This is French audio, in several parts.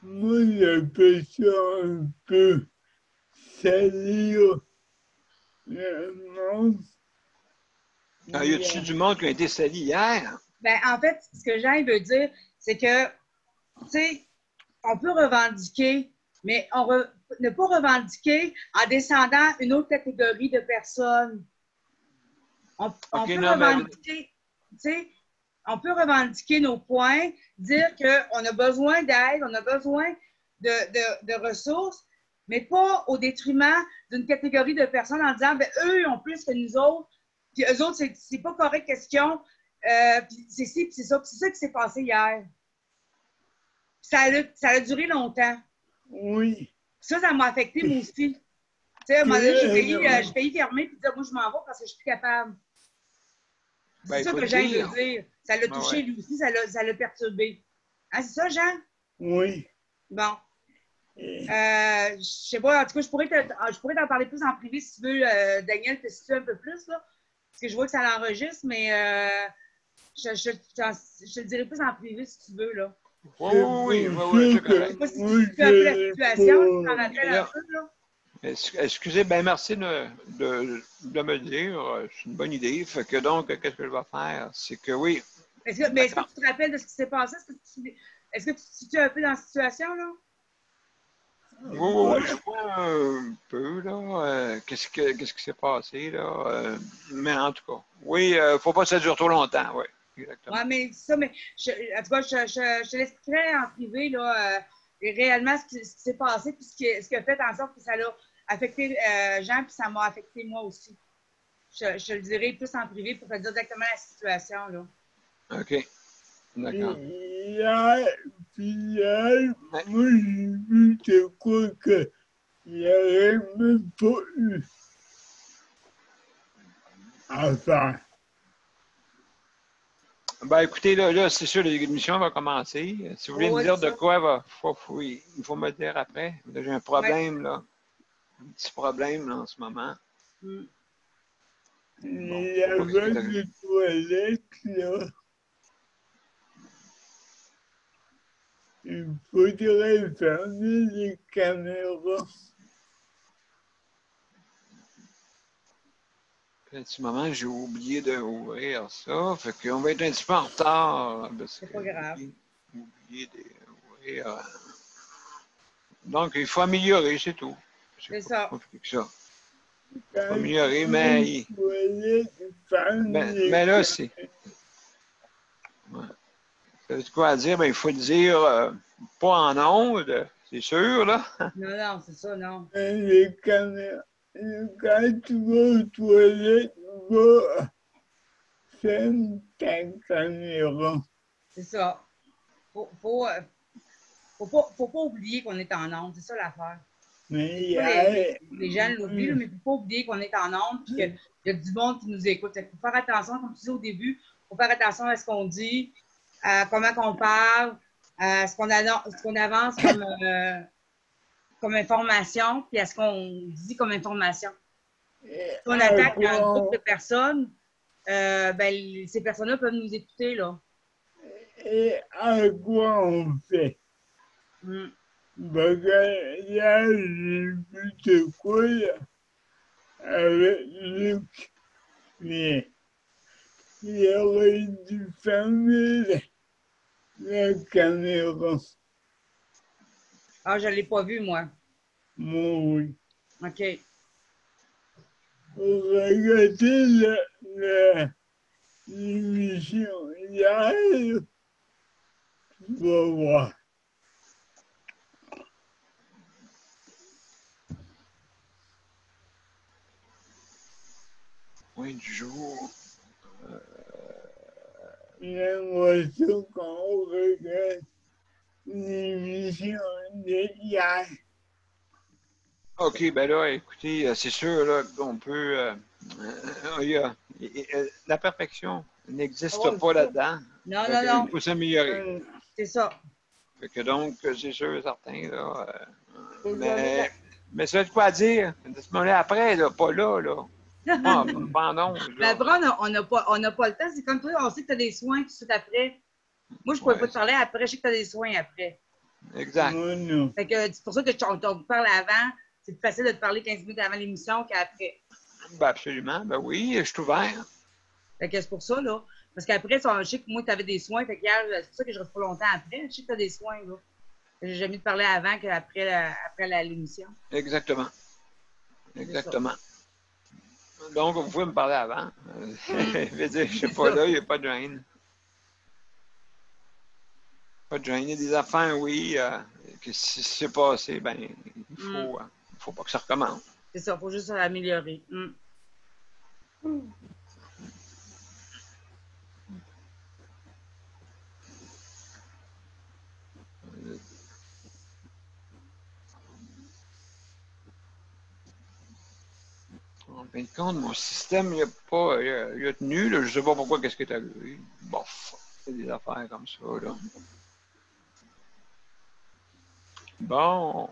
Moi, j'appelle ça un peu salir le monde. Ah, y a-tu du monde qui a été sali hier? Ben, en fait, ce que Jean veut dire, c'est que, tu sais, on peut revendiquer, mais ne pas revendiquer en descendant une autre catégorie de personnes. On OK, peut non, mais revendiquer, tu sais, on peut revendiquer nos points, dire qu'on a besoin d'aide, on a besoin de ressources, mais pas au détriment d'une catégorie de personnes en disant, ben, eux, ils ont plus que nous autres, puis eux autres, c'est pas correct question, puis c'est ci, puis c'est ça. Puis c'est ça qui s'est passé hier. Ça a duré longtemps. Oui. Ça m'a affecté moi aussi. Tu sais, à un moment donné, j'ai failli fermer et dire, moi, je m'en vais parce que je suis plus capable. ben, C'est il ça faut que le Jean dire. veut dire. Ça l'a Ben touché ouais. lui aussi, ça l'a perturbé. Hein, c'est ça, Jean? Oui. Bon. Je sais pas, en tout cas, je pourrais t'en parler plus en privé si tu veux, Daniel, te situer un peu plus, là. Parce que je vois que ça l'enregistre, mais je te dirai plus en privé si tu veux, là. Oui, c'est Je sais correct. pas si tu sais un peu la situation, tu t'en rappelles un Là, peu, là. excusez, ben merci de me le dire. C'est une bonne idée. Fait que donc, qu'est-ce que je vais faire? C'est que oui. Mais est-ce que D'accord. tu te rappelles de ce qui s'est passé? Est-ce que tu te situes un peu dans la situation, là? Oui, je vois un peu, là. Qu'est-ce qui s'est passé, là? Mais en tout cas, oui, il ne faut pas que ça dure trop longtemps, oui. Exactement. Oui, mais ça, mais en tout cas, je te l'expliquerai en privé, là, réellement ce qui s'est passé, puis ce qui a fait en sorte que ça l'a affecté Jean, puis ça m'a affecté moi aussi. Je te le dirai plus en privé pour te dire exactement la situation, là. OK. D'accord. Hier, Ouais. moi, j'ai vu de quoi qu'il n'y avait même pas eu à faire. Ben, écoutez, là c'est sûr, l'émission va commencer. Si vous voulez me Oui, dire c'est de ça. quoi, il faut me le dire après. Là, j'ai un Ouais. problème, là. Un petit problème, là, en ce moment. Mm. Bon, Il y faut pas que avait des toilettes, là. Il faudrait fermer les caméras. Un petit moment, j'ai oublié d'ouvrir ça. Fait qu'on va être un petit peu en retard parce C'est que pas grave. j'ai oublié d'ouvrir. Donc, il faut améliorer, c'est tout. C'est C'est pas plus ça. compliqué que ça. Il faut Quand améliorer, les toilettes ferment les mais là, c'est. caméras. Ouais. Ça veut dire quoi à dire? Ben, il faut le dire pas en ondes, c'est sûr, là. Non, non, c'est ça, non. Les caméras. Quand tu vas aux toilettes, va ferme ta caméra. C'est ça. Faut pas oublier qu'on est en onde. C'est ça l'affaire. Mais Des il y fois, a... les gens l'oublient, là, mais il ne faut pas oublier qu'on est en onde et qu'il y a du monde qui nous écoute. Il faut faire attention, comme tu disais au début, il faut faire attention à ce qu'on dit, à comment on parle, à ce qu'on avance comme information, puis à ce qu'on dit comme information. Si on à attaque un groupe de quoi, personnes, ben, ces personnes-là peuvent nous écouter, là. et à quoi on fait? Mm. Parce que là, j'ai vu de quoi là, avec Luc, mais il aurait dû fermer la caméra. Ah, je ne l'ai pas vu, moi. Moi, oui. OK. Regardez l'émission hier, tu vas voir. Point du jour. J'aimerais ça qu'on regarde l'émission d'hier. OK, ben là, écoutez, c'est sûr là, qu'on peut. La perfection n'existe Oh, pas là-dedans. non, Fait non, que, il non. faut s'améliorer. C'est ça. Fait que donc, c'est sûr et certain, là. Faut jamais Mais ça, de quoi dire? De ce moment-là après, là, pas là, là. Pas en ondes, Mais là. après, on n'a pas le temps. C'est comme toi, on sait que tu as des soins tout de suite après. Moi, je ne pouvais Ouais, pas te parler après. Je sais que tu as des soins après. Exact. Oh non. Fait que c'est pour ça que on te parle avant. C'est plus facile de te parler 15 minutes avant l'émission qu'après. Ben absolument. Ben oui, je suis ouvert. Fait que c'est pour ça, là. Parce qu'après, je sais que moi, tu avais des soins. Fait que hier, c'est pour ça que je reste pas longtemps après. Je sais que tu as des soins, là. J'ai jamais te parler avant qu'après l'émission. Exactement. Exactement. Donc, vous pouvez me parler avant. Je veux dire, je sais pas là, il n'y a pas de gêne. Pas de gêne. Il y a des affaires, oui, que si c'est passé, ben, il faut pas que ça recommence. C'est ça, il faut juste améliorer. En fin de compte, mon système, il a tenu, là, je sais pas pourquoi, qu'est-ce qui est arrivé. Bof, c'est des affaires comme ça, là. Bon.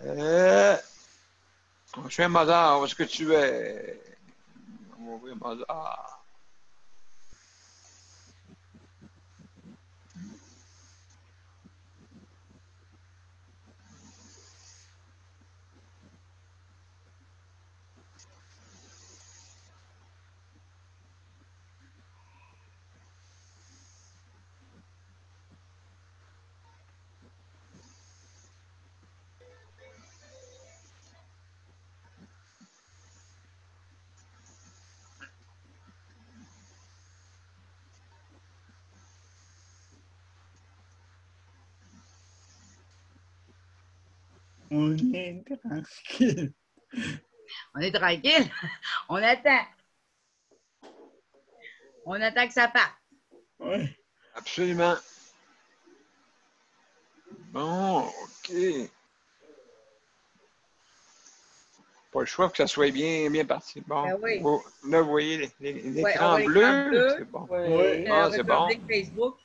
Je suis un Mozart, où est-ce que tu es? On va ouvrir Mozart. On est tranquille. On est tranquille. On attend. On attend que ça parte. Ouais. Absolument. Bon, OK. Pas le choix que ça soit bien parti. Bon. Ben oui. Là, vous voyez Ouais, l'écran on voit bleu. C'est bon. Ouais. Ah, c'est bon. Facebook.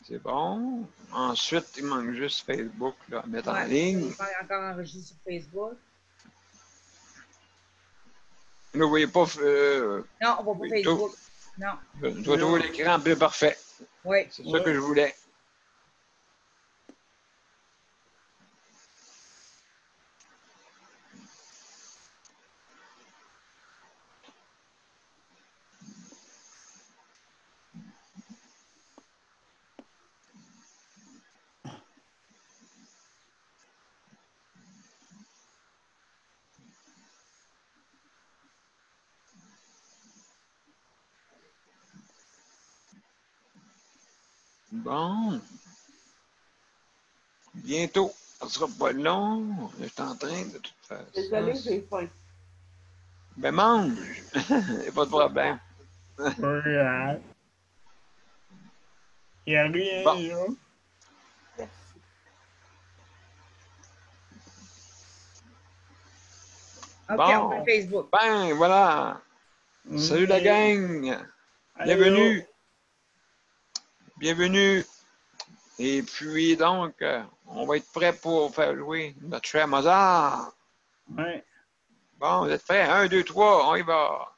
C'est bon. Ensuite, il manque juste Facebook là, à mettre en Ouais, ligne. on est encore enregistré sur Facebook. Là, vous voyez pas. Non, on va pas Facebook. Non. Je dois trouver l'écran bleu parfait. Oui. C'est ça que je voulais. Bon. Bientôt. Ça sera pas long. Je suis en train de tout faire. Désolée, j'ai faim. Ben mange. Il n'y a pas de problème. Regarde. Il n'y a rien Bon. là. Merci. OK, Bon. on fait Facebook. Ben, voilà. Salut la gang. Bienvenue. Bienvenue. Et puis, donc, on va être prêt pour faire jouer notre cher Mozart. Ouais. Bon, vous êtes prêts? 1, 2, 3, on y va.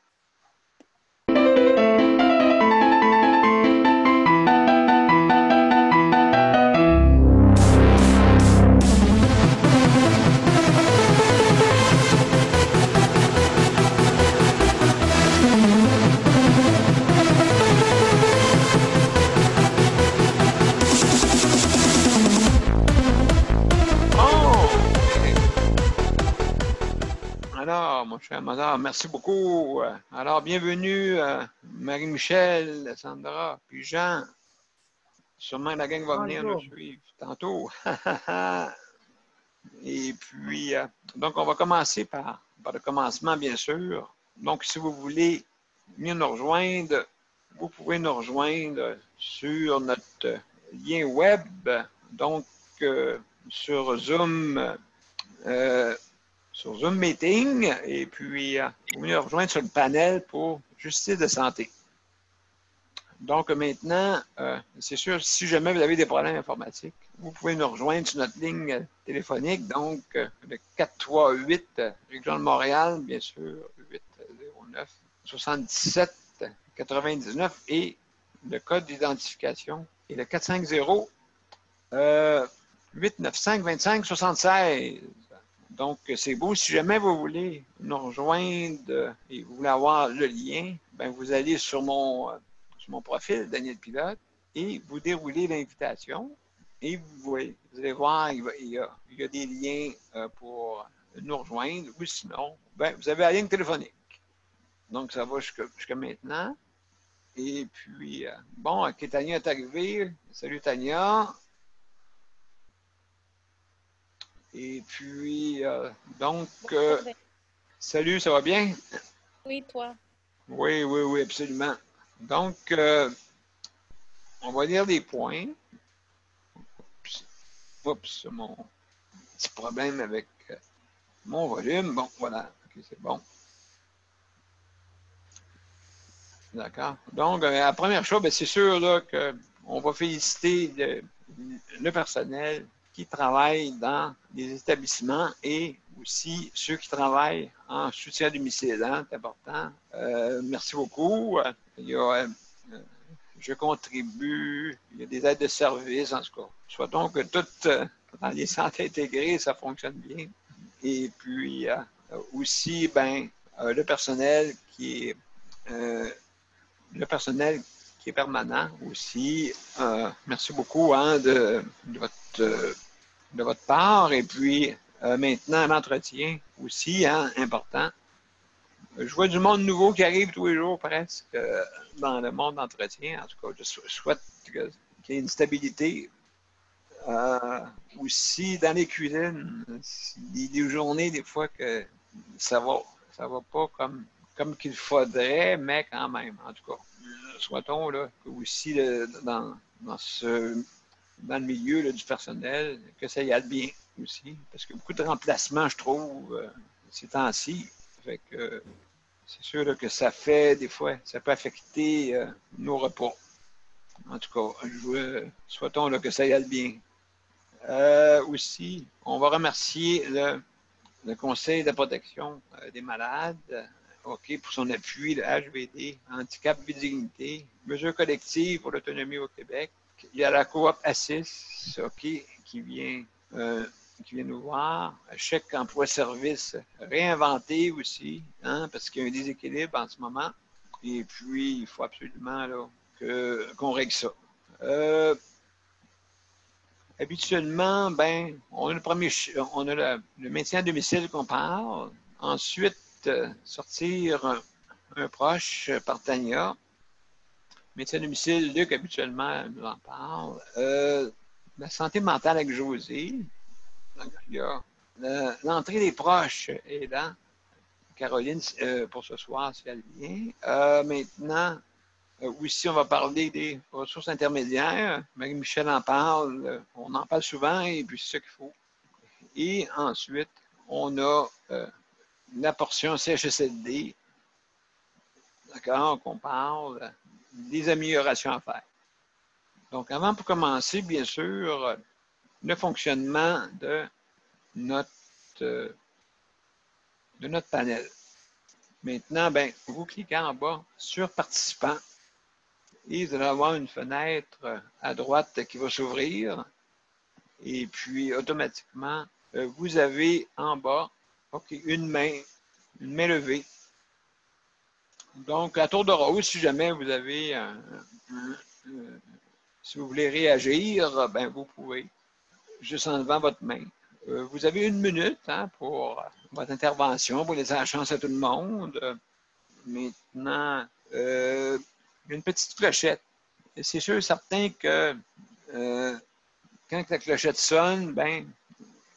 Alors, mon cher Mozart, merci beaucoup. Alors, bienvenue, Marie-Michel, Sandra, puis Jean. Sûrement la gang va venir nous suivre tantôt. Et puis, donc, on va commencer par le commencement, bien sûr. Donc, si vous voulez venir nous rejoindre, vous pouvez nous rejoindre sur notre lien web, donc sur Zoom. Sur Zoom Meeting, et puis vous pouvez nous rejoindre sur le panel pour justice de santé. Donc maintenant, c'est sûr, si jamais vous avez des problèmes informatiques, vous pouvez nous rejoindre sur notre ligne téléphonique, donc le 438 Région de Montréal, bien sûr, 809 77 99 et le code d'identification est le 450 895-25-76. Donc, c'est beau. Si jamais vous voulez nous rejoindre et vous voulez avoir le lien, ben vous allez sur mon profil, Daniel Pilote, et vous déroulez l'invitation. Et vous allez voir, il y a des liens pour nous rejoindre. Ou sinon, ben, vous avez la ligne téléphonique. Donc, ça va jusqu'à maintenant. Et puis, bon, OK, Tania est arrivée. Salut, Tania. Et puis, donc, salut, ça va bien? Oui, toi. Oui, absolument. Donc, on va lire des points. Oups, mon petit problème avec mon volume. Bon, voilà. OK, c'est bon. D'accord. Donc, la première chose, c'est sûr là, qu'on va féliciter le personnel qui travaille dans les établissements et aussi ceux qui travaillent en soutien à domicile. Hein, c'est important. Merci beaucoup. Je contribue. Il y a des aides de service, en tout cas. Souhaitons que tout dans les centres intégrés, ça fonctionne bien. Et puis, aussi, ben, le personnel qui est permanent aussi. Merci beaucoup hein, de votre part. Et puis, maintenant, l'entretien aussi, hein, important. Je vois du monde nouveau qui arrive tous les jours presque dans le monde d'entretien. En tout cas, je souhaite qu'il y ait une stabilité. Aussi, dans les cuisines, il y a des journées, des fois, que ça va pas comme qu'il faudrait, mais quand même, en tout cas. Souhaitons là, que aussi dans le milieu là, du personnel, que ça y aille bien aussi. Parce qu'il y a beaucoup de remplacements, je trouve, ces temps-ci. Fait que c'est sûr là, que ça fait, des fois, ça peut affecter nos repas. En tout cas, souhaitons là, que ça y aille bien. Aussi, on va remercier le Conseil de la protection des malades. OK, pour son appui, le HVD, Handicap et Dignité, Mesures collectives pour l'autonomie au Québec. Il y a la coop ASSIS, OK, qui vient nous voir. Chèque emploi-service réinventé aussi, hein, parce qu'il y a un déséquilibre en ce moment. Et puis, il faut absolument là, qu'on règle ça. Habituellement, ben, on a le maintien à domicile qu'on parle. Ensuite, sortir un proche par Tania. Médecin à domicile, Luc, habituellement, nous en parle. La santé mentale avec José. Donc, il y a l'entrée des proches aidants. Caroline, pour ce soir, si elle vient. Maintenant, aussi, on va parler des ressources intermédiaires. Marie-Michel en parle. On en parle souvent et puis c'est ce qu'il faut. Et ensuite, on a la portion CHSLD, d'accord, qu'on parle des améliorations à faire. Donc, avant pour commencer, bien sûr, le fonctionnement de notre panel. Maintenant, ben, vous cliquez en bas sur Participants et vous allez avoir une fenêtre à droite qui va s'ouvrir. Et puis, automatiquement, vous avez en bas une main levée. Donc, à tour de rôle, si jamais vous avez si vous voulez réagir, ben vous pouvez juste en levant votre main. Vous avez 1 minute hein, pour votre intervention, pour laisser la chance à tout le monde. Maintenant, une petite clochette. C'est sûr et certain que quand la clochette sonne, ben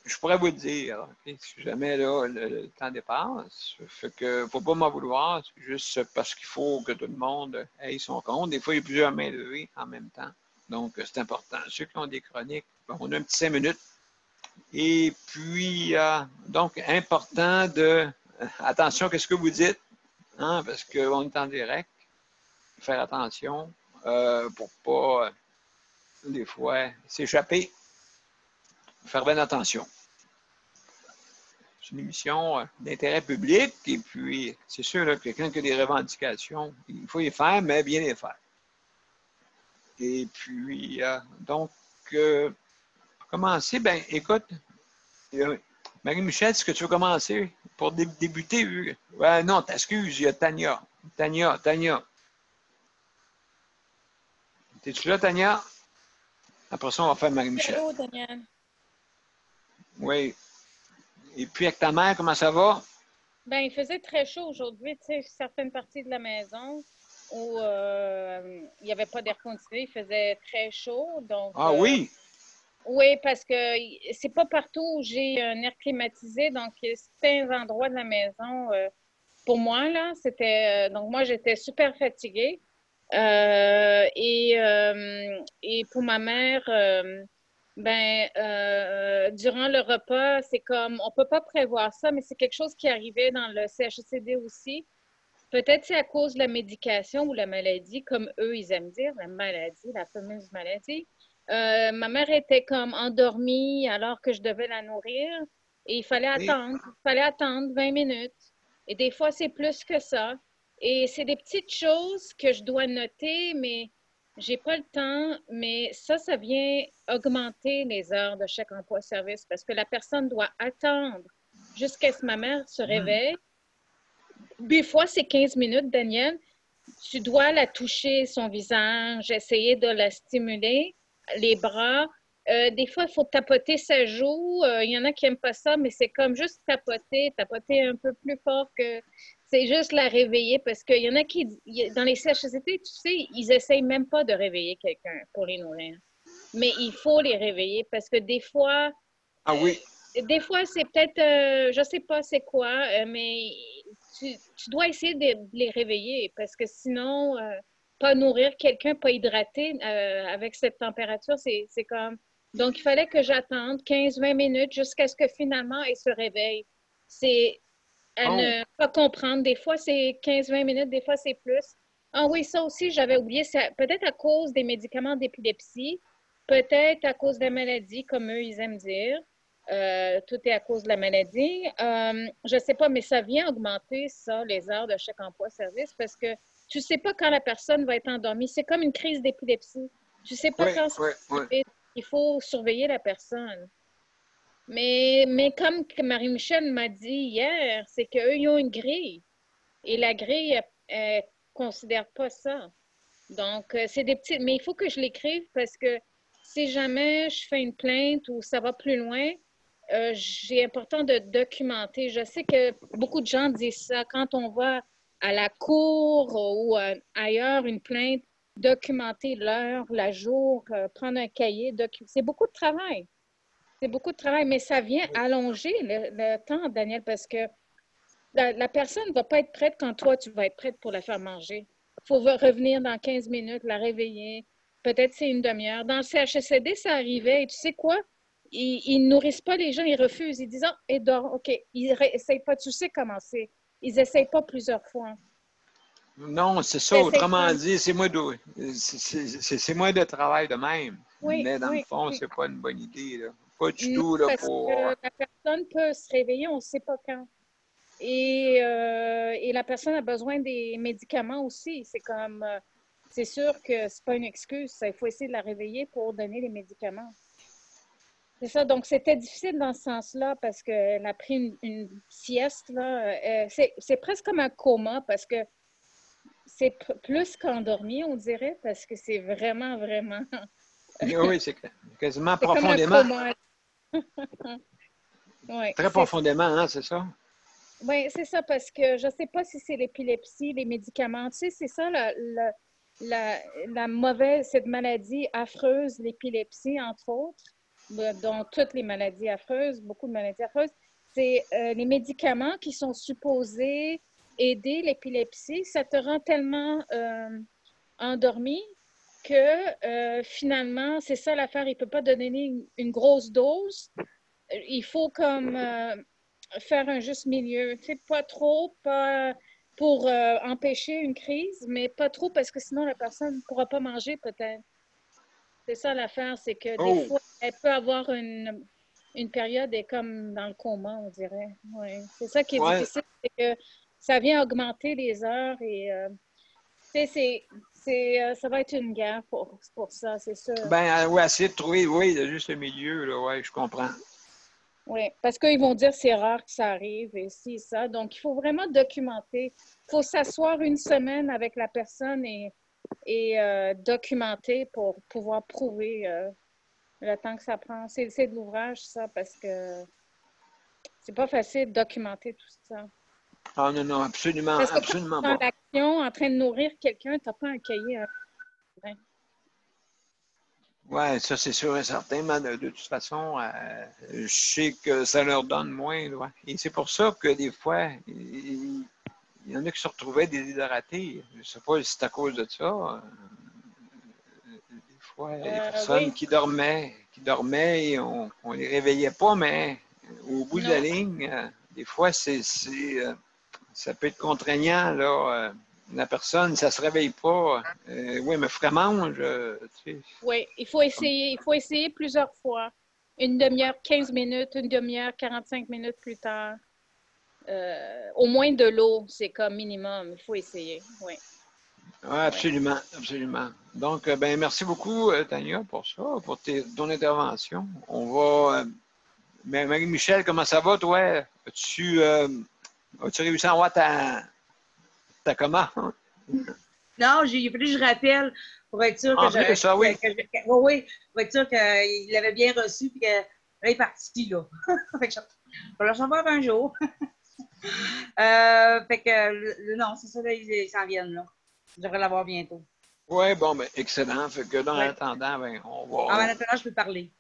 je pourrais vous le dire, okay? Si jamais là, le temps dépasse. Fait que faut pas m'en vouloir, c'est juste parce qu'il faut que tout le monde ait son compte. Des fois, il y a plusieurs mains levées en même temps. Donc, c'est important. Ceux qui ont des chroniques, bon, on a un petit 5 minutes. Et puis, donc, important de... attention, qu'est-ce que vous dites? Hein, parce qu'on est en direct. Faire attention pour pas, des fois, s'échapper. Faire bien attention. C'est une émission d'intérêt public et puis c'est sûr là, que quand il y a des revendications, il faut les faire, mais bien les faire. Et puis, donc, Commencer, ben écoute, Marie-Michel, est-ce que tu veux commencer pour débuter? Ouais, non, t'excuses, il y a Tania. Tania. T'es-tu là, Tania? Après ça, on va faire Marie-Michel. Allô, Daniel. Oui. Et puis avec ta mère, comment ça va? Ben, il faisait très chaud aujourd'hui, tu sais, certaines parties de la maison où il n'y avait pas d'air conditionné, il faisait très chaud. Donc, Ah oui? oui, parce que c'est pas partout où j'ai un air climatisé. Donc, il y a certains endroits de la maison, pour moi, là, c'était. Donc, moi, j'étais super fatiguée. Et pour ma mère, durant le repas, c'est comme, on peut pas prévoir ça, mais c'est quelque chose qui arrivait dans le CHSCD aussi. Peut-être c'est à cause de la médication ou la maladie, comme eux, ils aiment dire, la maladie, la fameuse maladie. Ma mère était comme endormie alors que je devais la nourrir et Oui. il fallait attendre 20 minutes. Et des fois, c'est plus que ça. Et c'est des petites choses que je dois noter, mais j'ai pas le temps. Mais ça vient augmenter les heures de chaque emploi-service parce que la personne doit attendre jusqu'à ce que ma mère se réveille. Des fois, c'est 15 minutes, Daniel. Tu dois la toucher, son visage, essayer de la stimuler, les bras. Des fois, il faut tapoter sa joue. Il y en a qui n'aiment pas ça, mais c'est comme juste tapoter un peu plus fort que... C'est juste la réveiller parce qu'il y en a qui, dans les CHSCT, tu sais, ils essayent même pas de réveiller quelqu'un pour les nourrir. Mais il faut les réveiller parce que Ah oui. des fois, c'est peut-être, je sais pas c'est quoi, mais tu dois essayer de les réveiller parce que sinon, pas nourrir quelqu'un, pas hydrater avec cette température, c'est comme... Donc, il fallait que j'attende 15-20 minutes jusqu'à ce que finalement, elle se réveille. C'est à Oh. ne pas comprendre. Des fois, c'est 15-20 minutes, des fois, c'est plus. Ah oui, ça aussi, j'avais oublié. C'est peut-être à cause des médicaments d'épilepsie, peut-être à cause de la maladie, comme eux, ils aiment dire. Tout est à cause de la maladie. Je ne sais pas, mais ça vient augmenter, ça, les heures de chaque emploi-service, parce que tu ne sais pas quand la personne va être endormie. C'est comme une crise d'épilepsie. Tu ne sais pas Oui, quand ça oui, va oui. arriver. Il faut surveiller la personne. Mais comme Marie-Michel m'a dit hier, c'est qu'eux, ils ont une grille. Et la grille, elle considère pas ça. Donc, c'est des petits... Mais il faut que je l'écrive parce que si jamais je fais une plainte ou ça va plus loin, j'ai important de documenter. Je sais que beaucoup de gens disent ça. Quand on va à la cour ou ailleurs, une plainte, documenter l'heure, la jour, prendre un cahier, c'est beaucoup de travail. C'est beaucoup de travail, mais ça vient allonger le temps, Daniel, parce que la personne ne va pas être prête quand toi, tu vas être prête pour la faire manger. Il faut revenir dans 15 minutes, la réveiller. Peut-être c'est une demi-heure. Dans le CHSCD, ça arrivait. Et tu sais quoi? Ils ne nourrissent pas les gens, ils refusent. Ils disent, ah, et dort, OK. Ils n'essayent pas. Tu sais comment c'est. Ils n'essayent pas plusieurs fois. Non, c'est ça. Ils Autrement pas. dit, c'est moins de travail de même. Oui, Mais dans le oui, fond, oui. c'est pas une bonne idée, là. Pas du Non, tout, là, parce pour... que la personne peut se réveiller, on ne sait pas quand. Et la personne a besoin des médicaments aussi. C'est comme, c'est sûr que c'est pas une excuse. Il faut essayer de la réveiller pour donner les médicaments. C'est ça. Donc, c'était difficile dans ce sens-là parce qu'elle a pris une sieste, là. C'est presque comme un coma parce que c'est plus qu'endormi, on dirait, parce que c'est vraiment, vraiment. Oui, c'est quasiment C'est comme un profondément. coma. Oui, Très profondément, hein, c'est ça? oui, c'est ça, parce que je ne sais pas si c'est l'épilepsie, les médicaments. Tu sais, c'est ça la mauvaise, cette maladie affreuse, l'épilepsie, entre autres, dont toutes les maladies affreuses, beaucoup de maladies affreuses, c'est les médicaments qui sont supposés aider l'épilepsie. Ça te rend tellement endormi que finalement, c'est ça l'affaire, il ne peut pas donner une grosse dose. Il faut comme faire un juste milieu. Tu sais, pas trop, pas pour empêcher une crise, mais pas trop parce que sinon la personne ne pourra pas manger peut-être. C'est ça l'affaire, c'est que des Oh! fois, elle peut avoir une période et comme dans le coma, on dirait. Ouais. C'est ça qui est Ouais. difficile, c'est que ça vient augmenter les heures et tu sais, ça va être une guerre pour ça, c'est sûr. Ben, oui, essayer de trouver, oui, juste le milieu, là, oui, je comprends. Oui, parce qu'ils vont dire c'est rare que ça arrive et ci, ça. Donc, il faut vraiment documenter. Il faut s'asseoir une semaine avec la personne et documenter pour pouvoir prouver le temps que ça prend. C'est de l'ouvrage, ça, parce que c'est pas facile de documenter tout ça. Ah non, non, absolument, Parce que quand tu es absolument dans pas. l'action, en train de nourrir quelqu'un, tu n'as pas un cahier. Oui, ça, c'est sûr et certain, mais de toute façon, je sais que ça leur donne moins, ouais. Et c'est pour ça que des fois, il y en a qui se retrouvaient déshydratés. Je ne sais pas si c'est à cause de ça. Des fois, il y a des personnes Oui, qui dormaient et on ne les réveillait pas, mais au bout de la non. ligne, des fois, ça peut être contraignant, là. La personne, ça ne se réveille pas. Oui, mais vraiment, tu sais, Oui, il faut essayer plusieurs fois. Une demi-heure, 15 minutes, une demi-heure, 45 minutes plus tard. Au moins de l'eau, c'est comme minimum. Il faut essayer, oui. ouais, absolument, absolument. Donc, ben, merci beaucoup, Tania, pour ça, pour ton intervention. On va. Marie-Michel, comment ça va, toi? As-tu réussi à avoir ta commande? Non, j'ai fallu que je rappelle pour être sûr En plus, ça, oui. oui, pour être sûr qu'il l'avait bien reçu et qu'elle est partie, là. Fait que je vais le recevoir un jour. Fait que, non, c'est ça, là, ils s'en viennent, là. Je devrais l'avoir bientôt. Oui, bon, ben, excellent. Fait que dans Ouais. l'attendant, ben, on En va. attendant, je peux parler.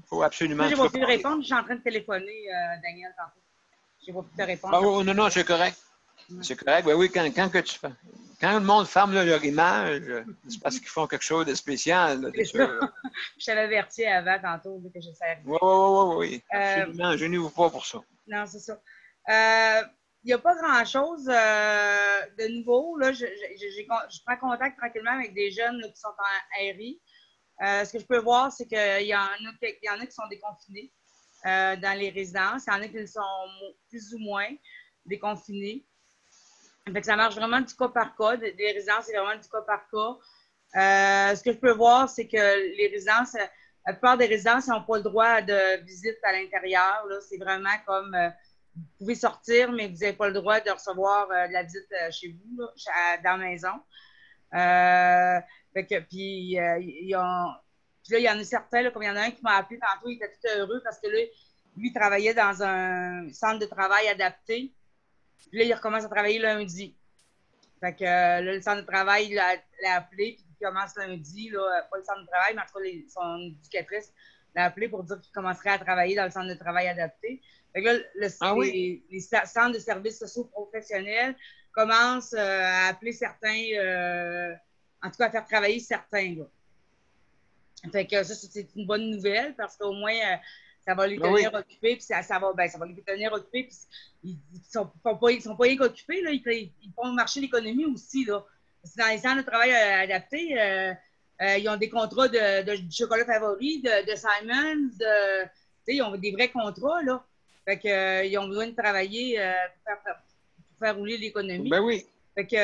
Faut absolument. Moi, j'ai Tu pas peux pu parler. répondre. Je suis en train de téléphoner, Daniel, tantôt. J'ai pas pu te répondre. Ah, oh, non, non, c'est correct. C'est correct. Ben oui, quand que tu fais. Quand le monde ferme là, leur image, c'est parce qu'ils font quelque chose de spécial, là, c'est C'est sûr. ça. Je t'avais averti avant, tantôt, que je savais. Oui, oui, oui, oui. Absolument. Gênez-vous pas pour ça. Non, c'est ça. Il n'y a pas grand-chose de nouveau. Là. Je prends contact tranquillement avec des jeunes là, qui sont en RI. Ce que je peux voir, c'est qu'il y en a qui sont déconfinés dans les résidences. Il y en a qui le sont plus ou moins déconfinés. Fait que ça marche vraiment du cas par cas. Des résidences, c'est vraiment du cas par cas. Ce que je peux voir, c'est que les résidences, la plupart des résidences n'ont pas le droit de visite à l'intérieur. C'est vraiment comme vous pouvez sortir, mais vous n'avez pas le droit de recevoir de la visite chez vous, là, dans la maison. Puis là, il y en a certains, là, comme il y en a un qui m'a appelé tantôt, il était tout heureux parce que là, lui, il travaillait dans un centre de travail adapté. Puis là, il recommence à travailler lundi. Fait que là, le centre de travail l'a appelé, puis il commence lundi, là, pas le centre de travail, mais en tout cas, son éducatrice l'a appelé pour dire qu'il commencerait à travailler dans le centre de travail adapté. Fait que là, oui? les centres de services sociaux professionnels commencent à appeler certains, en tout cas à faire travailler certains. Là. Fait que ça, c'est une bonne nouvelle parce qu'au moins, ça va les tenir occupés, puis ça va les tenir occupés, puis ils sont pas rien qu'occupés, là, ils font marcher l'économie aussi, là. Parce que dans les centres de travail adaptés, ils ont des contrats de chocolat favori, de Simons, ils ont des vrais contrats, là. Fait que, ils ont besoin de travailler pour faire rouler l'économie. Ben oui. Fait que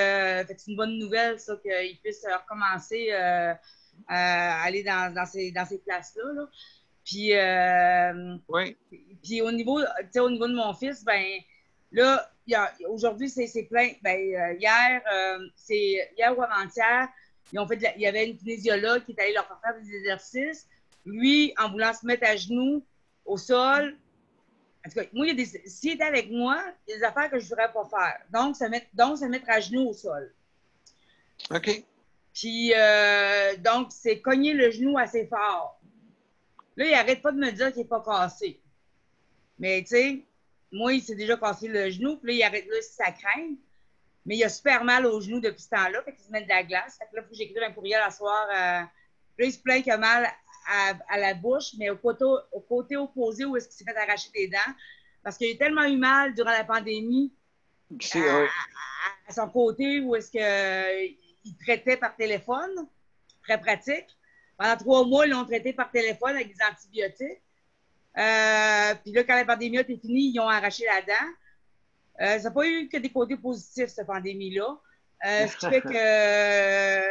c'est une bonne nouvelle, ça, qu'ils puissent recommencer à aller dans ces places-là, là. Puis, oui. Puis au niveau de mon fils, ben là, aujourd'hui, c'est plein. Ben, hier ou avant-hier, il y avait une kinésiologue qui est allée leur faire des exercices. Lui, en voulant se mettre à genoux au sol, en tout cas, moi, s'il était avec moi, il y a des affaires que je ne voudrais pas faire. Donc, se mettre à genoux au sol. OK. Puis, donc, c'est cogner le genou assez fort. Là, il n'arrête pas de me dire qu'il n'est pas cassé. Mais, tu sais, moi, il s'est déjà cassé le genou. Puis là, il arrête là si ça craint. Mais il a super mal au genou depuis ce temps-là. Fait qu'il se met de la glace. Fait que là, il faut que j'écrive un courriel à soir. Là, il se plaint qu'il a mal à la bouche, mais au côté opposé où est-ce qu'il s'est fait arracher des dents. Parce qu'il a tellement eu mal durant la pandémie à son côté où est-ce qu'il traitait par téléphone. Très pratique. Pendant 3 mois, ils l'ont traité par téléphone avec des antibiotiques. Puis là, quand la pandémie a été finie, ils ont arraché la dent. Ça n'a pas eu que des côtés positifs, cette pandémie-là. Ce qui fait que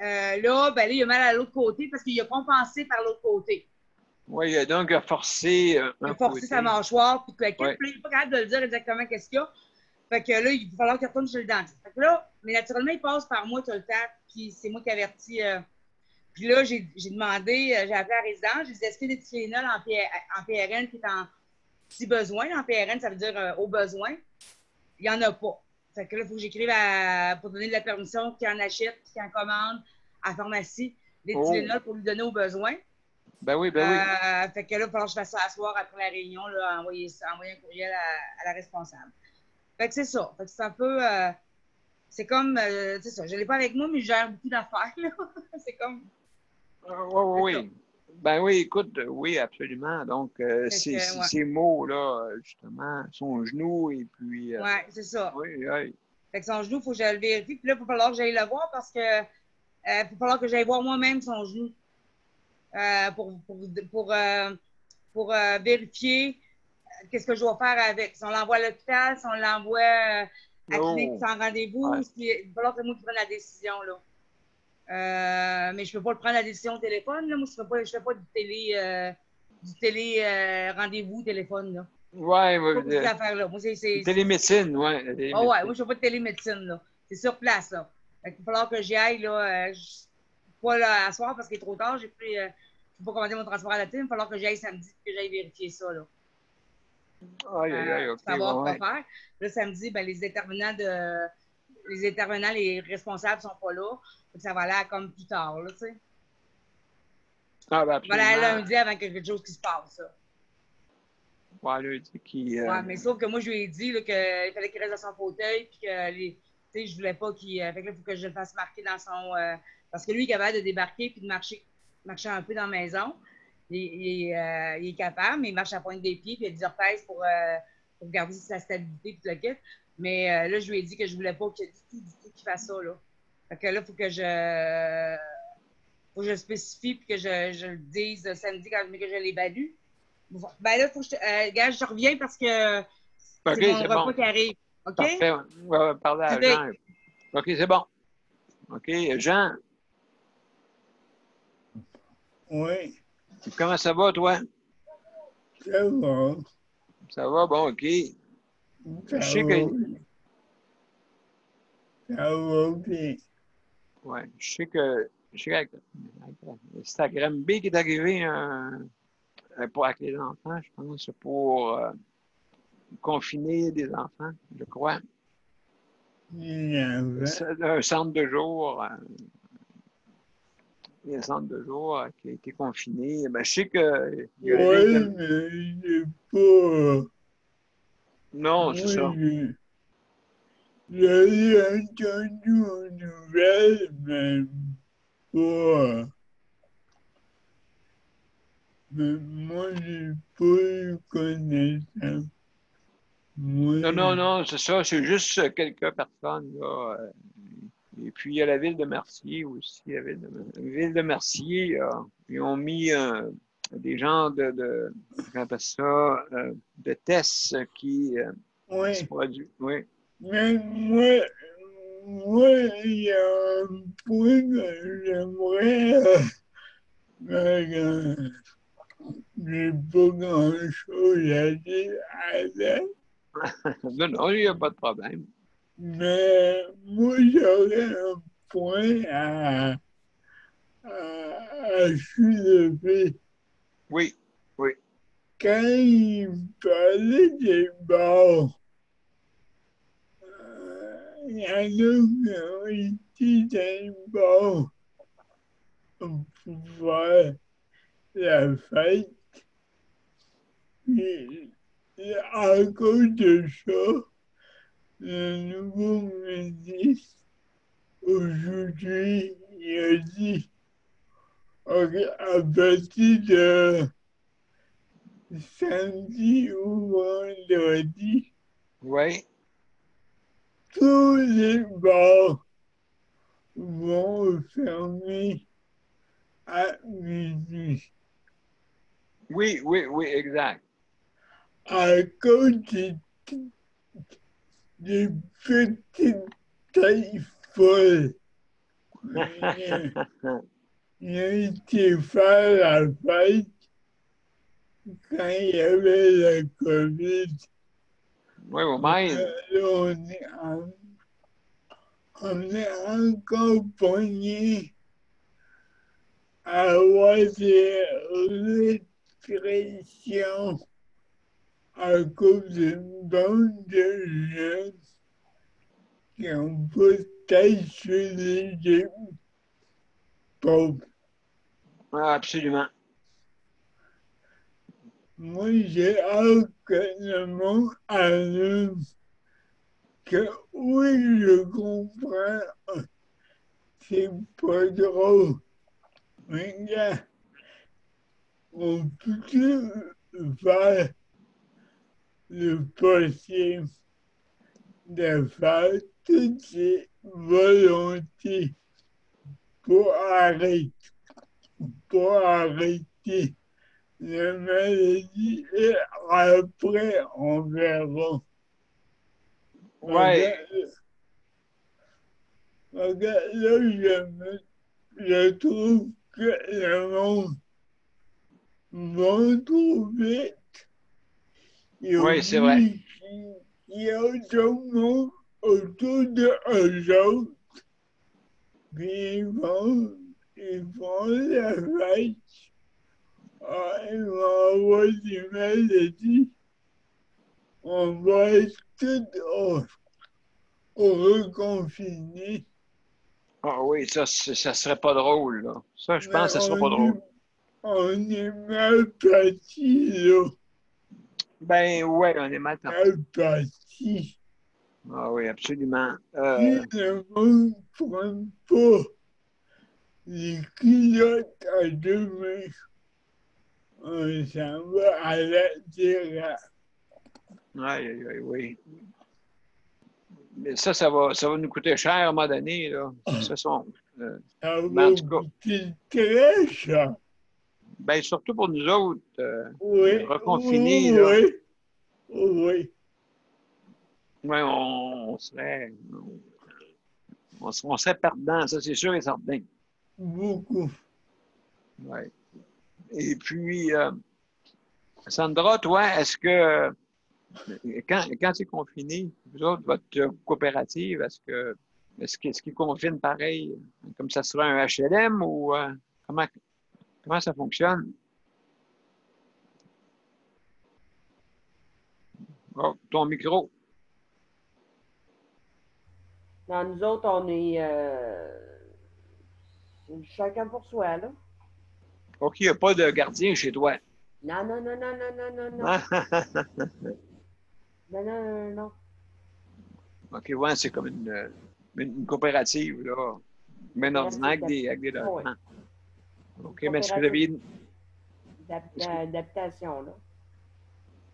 là, ben là, il a mal à l'autre côté parce qu'il a compensé par l'autre côté. Oui, donc il a forcé Il un a forcé côté. sa mâchoire, puis Ouais. puis là, il n'est pas capable de le dire exactement qu'est-ce qu'il y a. Fait que là, il va falloir qu'il retourne chez le dentiste. Fait que là, mais naturellement, il passe par moi tout le temps, puis c'est moi qui avertis. Puis là, j'ai demandé, j'ai appelé la résidence, j'ai dit, est-ce qu'il y a des Tylenol en PRN qui est en si besoin? En PRN, ça veut dire au besoin. Il n'y en a pas. Fait que là, il faut que j'écrive pour donner de la permission qu'il en achète, qu'il en commande à la pharmacie des Oh. Tylenol pour lui donner au besoin. Ben oui, ben oui. Fait que là, il va falloir que je fasse ça à soir après la réunion, là, envoyer un courriel à la responsable. Fait que c'est ça. Fait que c'est un peu. C'est comme. C'est ça. Je ne l'ai pas avec moi, mais je gère beaucoup d'affaires. C'est comme. Oui, oui. Ben oui, écoute, oui, absolument. Donc, ces mots-là, justement, son genou et puis. Oui, c'est ça. Oui, oui. Fait que son genou, il faut que je le vérifie. Puis là, il va falloir que j'aille le voir parce que. Il va falloir que j'aille voir moi-même son genou. Pour vérifier qu'est-ce que je dois faire avec. Si on l'envoie à l'hôpital, si on l'envoie à clinique sans rendez-vous, Ouais. il va falloir que c'est moi qui prenne la décision. Là. Mais je ne peux pas prendre la décision au téléphone. Là. Moi, je ne fais pas du télé rendez-vous téléphone. Là. Ouais, Ces affaires-là. Moi, télémédecine, oui. Oh, ouais, moi, je ne fais pas de télémédecine. Là. C'est sur place. Là. Il va falloir que j'y aille. Là, pas là, à soir parce qu'il est trop tard. Je ne peux pas commander mon transport à la télé. Il va falloir que j'aille samedi et que j'aille vérifier ça. Là. Okay, savoir ouais. quoi faire. Là, samedi, ben, les intervenants, les responsables ne sont pas là. Donc, ça va aller à comme plus tard, là, tu sais. Ah, ben, ça va aller à lundi avant qu'il y ait quelque chose qui se passe, ça. Ouais, lundi qui... Ouais, mais sauf que moi, je lui ai dit qu'il fallait qu'il reste dans son fauteuil, puis que tu sais, je voulais pas qu'il... fait que là, il faut que je le fasse marquer dans son... parce que lui, il est capable de débarquer puis de marcher un peu dans la maison. Il est capable, mais il marche à la pointe des pieds, puis il a des orthèses pour garder sa stabilité, puis le kit. Mais là, je lui ai dit que je voulais pas du tout qu'il fasse ça, là. Fait que là, il faut que je spécifie, puis que je le dise samedi quand je l'évalue. Ben là, il faut que gars, je reviens parce que c'est mon repas qui arrive. OK? Parfait. On va parler à Jean. OK, c'est bon. OK, Jean. Oui. Comment ça va, toi? Ça va. Ça va, bon, OK. Ça sais que... Ça va bien. Oui, je sais que c'est à Granby qui est arrivé avec les enfants, je pense, pour confiner des enfants, je crois. Un centre de jour. Un centre de jour qui a été confiné. Ben, je sais que... Oui, mais j'ai pas... Non, c'est ça. J'ai entendu une nouvelle, mais pas... Mais moi, j'ai pas eu connaissance. Non, c'est ça. C'est juste quelques personnes, là. Et puis, il y a la ville de Mercier aussi. La ville de Mercier, ils ont mis des genres de tests qui se produisent. Oui. Mais moi, il y a un point que j'aimerais... j'ai pas grand-chose à dire avec. Non, il n'y a pas de problème. Mais moi, j'aurais un point à soulever. Oui. Quand il parlait des bars, il y en a qui ont été dans les bars pour faire la fête. Et à cause de ça, le nouveau ministre, aujourd'hui, il a dit à partir de samedi ou vendredi, oui. tous les bars vont fermer à midi. Oui, exact. À cause des petites tailles folles. Il a été faire la fête quand il y avait la COVID. Oui, au Maine. Là, on est encore pogné à avoir des restrictions à cause d'une bande de jeunes qui ont peut-être sur les pauvres. Ah, absolument. Moi, j'ai hâte que le monde annonce que oui, je comprends, c'est pas drôle, mais gars, on peut faire le possible de faire toutes ces volontés pour arrêter, pour arrêter la maladie et après on verra. Ouais. Regarde, là, je trouve que le monde va trop vite. Il Oui, c'est vrai. oublie qu'il y a tout le monde autour d'eux autres. Puis ils font la fête. Ah, ils vont avoir des maladies. On va être tous reconfinés. Ah oui, ça serait pas drôle, là. Ça, je pense que ça serait pas drôle. On est mal parti, là. Ben ouais, on est mal parti. Mal parti. Ah oui, absolument. Si le monde ne prend pas les culottes à deux mains, on s'en va à la terrasse. Aïe, aïe, aïe, oui. Mais ça va nous coûter cher à un moment donné, là. Ça, Ça ben, va en tout cas, coûter très cher. ben surtout pour nous autres, Oui, reconfinés, là. oui. Ouais, on serait perdants, ça, c'est sûr et certain. Beaucoup. Ouais. Et puis, Sandra, toi, est-ce que quand c'est confiné, vous autres, votre coopérative, est-ce qu'ils confinent pareil, comme ça serait un HLM ou comment ça fonctionne? Oh, ton micro. Non, nous autres, on est chacun pour soi, là. OK, il n'y a pas de gardien chez toi. Non, non, non, non, non, non, non, non. Non, non, non, non. OK, ouais, c'est comme une coopérative, là. Bien ordinaire avec des logements. Ouais. OK, mais est-ce que vous aviez. D'adaptation, là.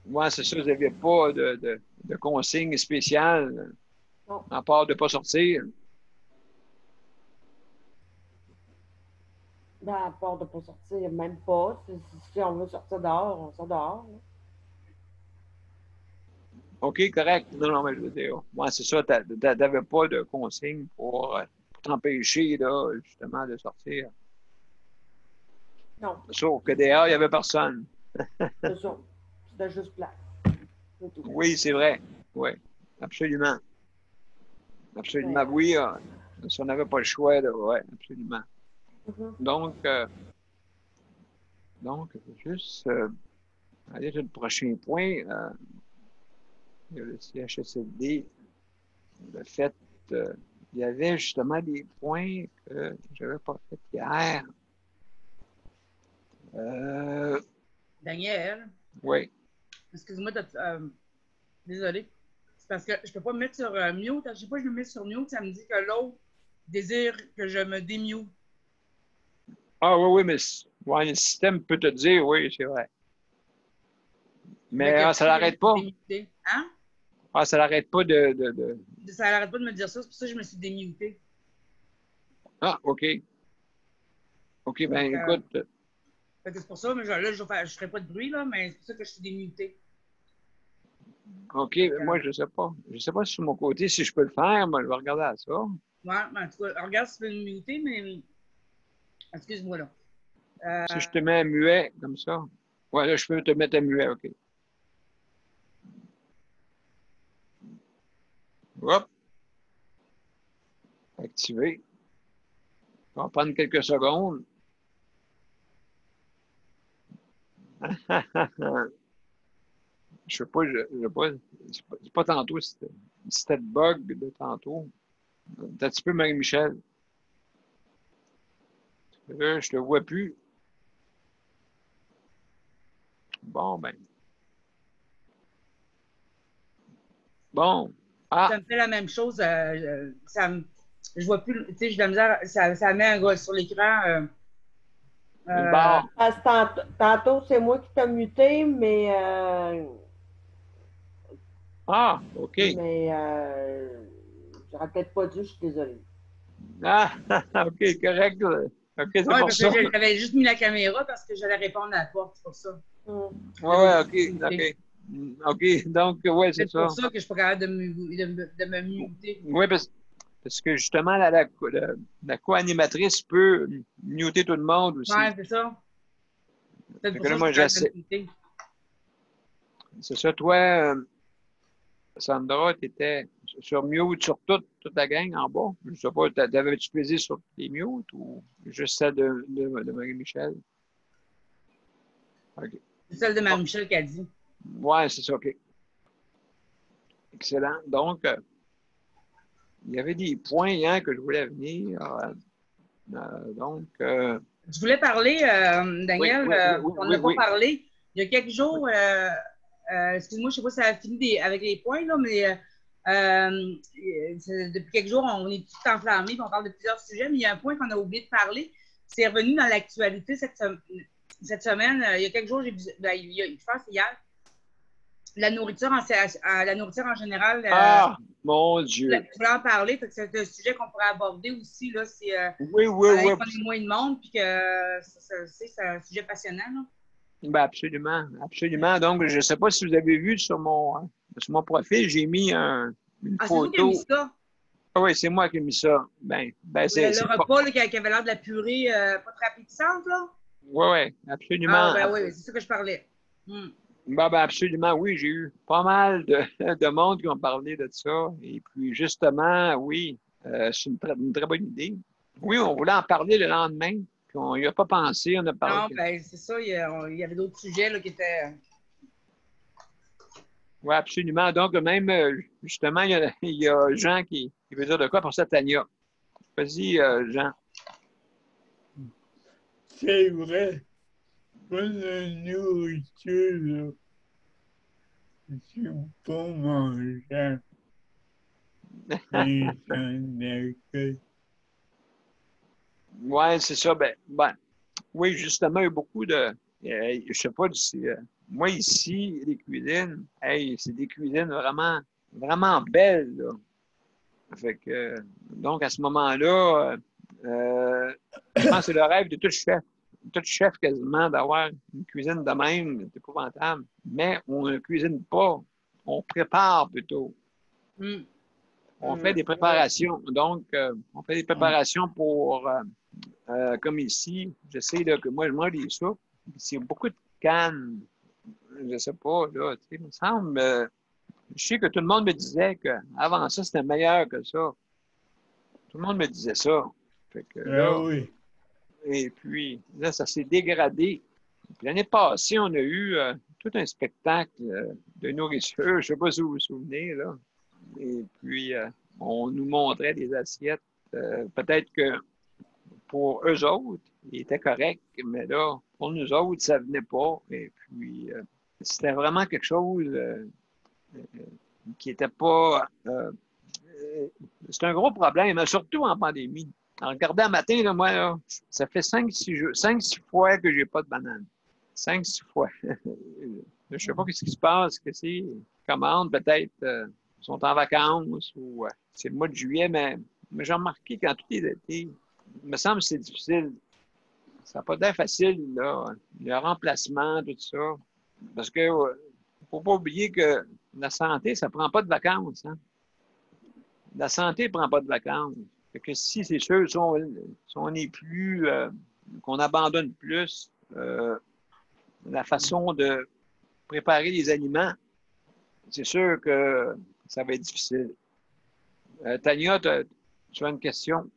Ouais, c'est ça, vous n'aviez pas de consigne spéciale, Non. à part de ne pas sortir. Ben, à part de ne pas sortir, même pas. Si on veut sortir dehors, on sort dehors. Là. OK, correct. Non, non, mais je veux dire, ouais, c'est ça, tu n'avais pas de consigne pour t'empêcher, là, justement, de sortir. Non, Sauf que dehors, il n'y avait personne. c'est ça. C'était juste plat. C'est tout. Oui, c'est vrai. Oui, absolument. Absolument. Ouais. Oui, si on n'avait pas le choix, là, oui, absolument. Mm-hmm. Donc, juste aller sur le prochain point. Il y a le CHSLD. Le fait, il y avait justement des points que je n'avais pas fait hier. Daniel, Oui. excuse-moi, désolé. C'est parce que je ne peux pas me mettre sur mute. À chaque fois que je me mets sur mute, ça me dit que l'autre désire que je me démute. Ah oui, oui, mais ouais, le système peut te dire, oui, c'est vrai. Mais ça n'arrête pas. Démuté. Hein? Ah, ça n'arrête pas de... Ça n'arrête pas de me dire ça, c'est pour ça que je me suis démutée. Ah, OK. OK, ben écoute. C'est pour ça, mais là, je ne ferai pas de bruit, là, mais c'est pour ça que je suis démutée. OK, moi, je ne sais pas. Je ne sais pas sur mon côté si je peux le faire. Moi, je vais regarder à ça. Ouais, en tout cas, regarde si tu peux me muter, mais. Excuse-moi là. Si je te mets à muet, comme ça. Ouais, là, je peux te mettre à muet, OK. Hop. Activé. Ça va prendre quelques secondes. Je sais pas, je sais pas. C'est pas tantôt, c'était le bug de tantôt. Un petit peu Marie-Michel. Là, je te vois plus. Bon, ben. Bon. Ah, Ça me fait la même chose. Je vois plus, tu sais, j'ai de la misère. Ça met un gars sur l'écran. une barre. Parce que tantôt, c'est moi qui t'ai muté, Ah, OK. mais j'aurais peut-être pas dû, je suis désolée. Ah, OK, correct. OK, c'est Ouais, pour parce que ça. j'avais juste mis la caméra parce que j'allais répondre à la porte, c'est pour ça. Ouais, OK, OK. OK, donc, ouais, c'est C'est ça. pour ça que je suis pas capable de me muter. Oui, parce que justement, la co-animatrice peut muter tout le monde aussi. Ouais, c'est ça. C'est Fait pour que ça là, que je moi, suis pas capable de j'essaie. me muter. C'est ça, toi, Sandra, tu étais sur mute sur toute la gang en bas. Je sais pas, t'avais-tu pesé sur les mutes ou juste celle de Marie-Michel? OK. C'est celle de Bon. Marie-Michel qui a dit. Ouais, c'est ça, OK. Excellent. Donc, il y avait des points hier que je voulais venir. Donc, Je voulais parler, oui, Daniel, oui, oui, on oui, n'a pas oui, parlé. Il y a quelques oui. jours, excuse-moi, je ne sais pas si ça a fini avec les points, là, mais depuis quelques jours, on est tout enflammé, puis on parle de plusieurs sujets, mais il y a un point qu'on a oublié de parler. C'est revenu dans l'actualité cette semaine. Il y a quelques jours, j'ai vu, je pense que c'est hier, la nourriture en général. Ah, mon Je Dieu. voulais en parler, fait que c'est un sujet qu'on pourrait aborder aussi. Là, c'est, Oui, oui, on a oui. qu'on est moins de monde, puis que c'est un sujet passionnant. Là. Ben absolument, absolument. Donc, je ne sais pas si vous avez vu sur mon profil, j'ai mis une Ah, c'est vous qui avez mis photo. ça. Ah oui, c'est moi qui ai mis ça. Le C'est pas. repas là, qui avait l'air de la purée pas très appétissante, là. Oui, oui, Ah, absolument. ben oui, c'est ça que je parlais. Absolument, oui, j'ai eu pas mal de monde qui ont parlé de ça. Et puis, justement, oui, c'est une très bonne idée. Oui, on voulait en parler le lendemain, puis on n'y a pas pensé, on a parlé. Non, ben c'est ça, il y avait d'autres sujets là, qui étaient. Oui, absolument. Donc, même, justement, il y a Jean qui veut dire de quoi pour ça, Tania. Vas-y, Jean. C'est vrai, pour la nourriture, c'est pas mangeable. Les gens d'accueil. Oui, c'est ça. Oui, justement, il y a beaucoup de. Je sais pas si. Moi, ici, les cuisines, hey, c'est des cuisines vraiment, vraiment belles, là. Fait que, donc, à ce moment-là, je pense que c'est le rêve de tout chef. Tout chef, quasiment, d'avoir une cuisine de même, c'est épouvantable. Mais on ne cuisine pas, on prépare plutôt. On fait des préparations. Donc, on fait des préparations pour, comme ici, je sais là, que moi, je mange des soupes. C'est beaucoup de cannes. Je ne sais pas, là, tu sais, il me semble. Je sais que tout le monde me disait qu'avant ça, c'était meilleur que ça. Tout le monde me disait ça. Fait que Ah là, oui, et puis, là, ça s'est dégradé. Puis l'année passée, on a eu tout un spectacle de nourriture. Je ne sais pas si vous vous souvenez, là. Et puis, on nous montrait des assiettes. Peut-être que pour eux autres, il était correct, mais là, pour nous autres, ça venait pas. Et puis, c'était vraiment quelque chose qui n'était pas. C'est un gros problème, surtout en pandémie. En regardant un matin, là, moi, là, ça fait 5-6 fois que j'ai pas de banane. 5-6 fois. Je sais pas ce qui se passe, que c'est. Commande, peut-être, ils sont en vacances ou c'est le mois de juillet, mais j'ai remarqué quand tout est été, il me semble que c'est difficile. Ça n'a pas l'air facile, là, le remplacement, tout ça. Parce que faut pas oublier que la santé, ça prend pas de vacances. Hein? La santé ne prend pas de vacances. Fait que si c'est sûr, si on est plus, qu'on abandonne plus la façon de préparer les aliments, c'est sûr que ça va être difficile. Tania, tu as une question?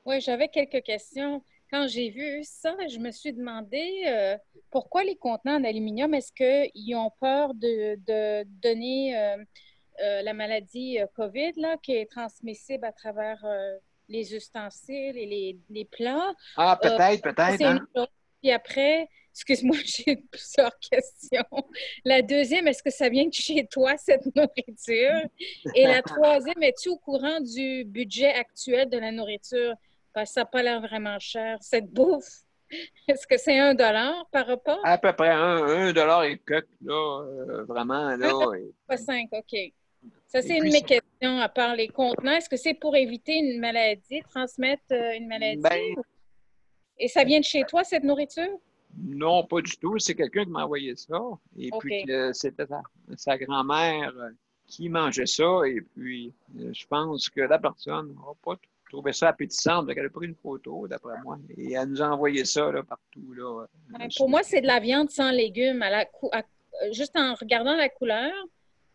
Oui, j'avais quelques questions. Quand j'ai vu ça, je me suis demandé pourquoi les contenants en aluminium, est-ce qu'ils ont peur de donner la maladie COVID là, qui est transmissible à travers les ustensiles et les plats? Ah, peut-être, Ça, peut-être, c'est une hein? chose. Puis après, excuse-moi, j'ai plusieurs questions. La deuxième, est-ce que ça vient de chez toi, cette nourriture? Et la troisième, es-tu au courant du budget actuel de la nourriture? Parce que ça n'a pas l'air vraiment cher, cette bouffe. Est-ce que c'est 1 $ par repas? À peu près un dollar et quelques, là, vraiment, Un là. pas 5, OK. Ça, Et c'est une de puis, mes questions à part les contenants. Est-ce que c'est pour éviter une maladie, transmettre une maladie? ben, Et ça vient de chez toi, cette nourriture? non, pas du tout. C'est quelqu'un qui m'a envoyé ça. Et OK. puis, c'était sa grand-mère qui mangeait ça. Et puis, je pense que la personne n'a pas trouvé ça appétissant. Donc, elle a pris une photo, d'après moi. Et elle nous a envoyé ça là, partout. Là, Pour moi, c'est de la viande sans légumes. Juste en regardant la couleur,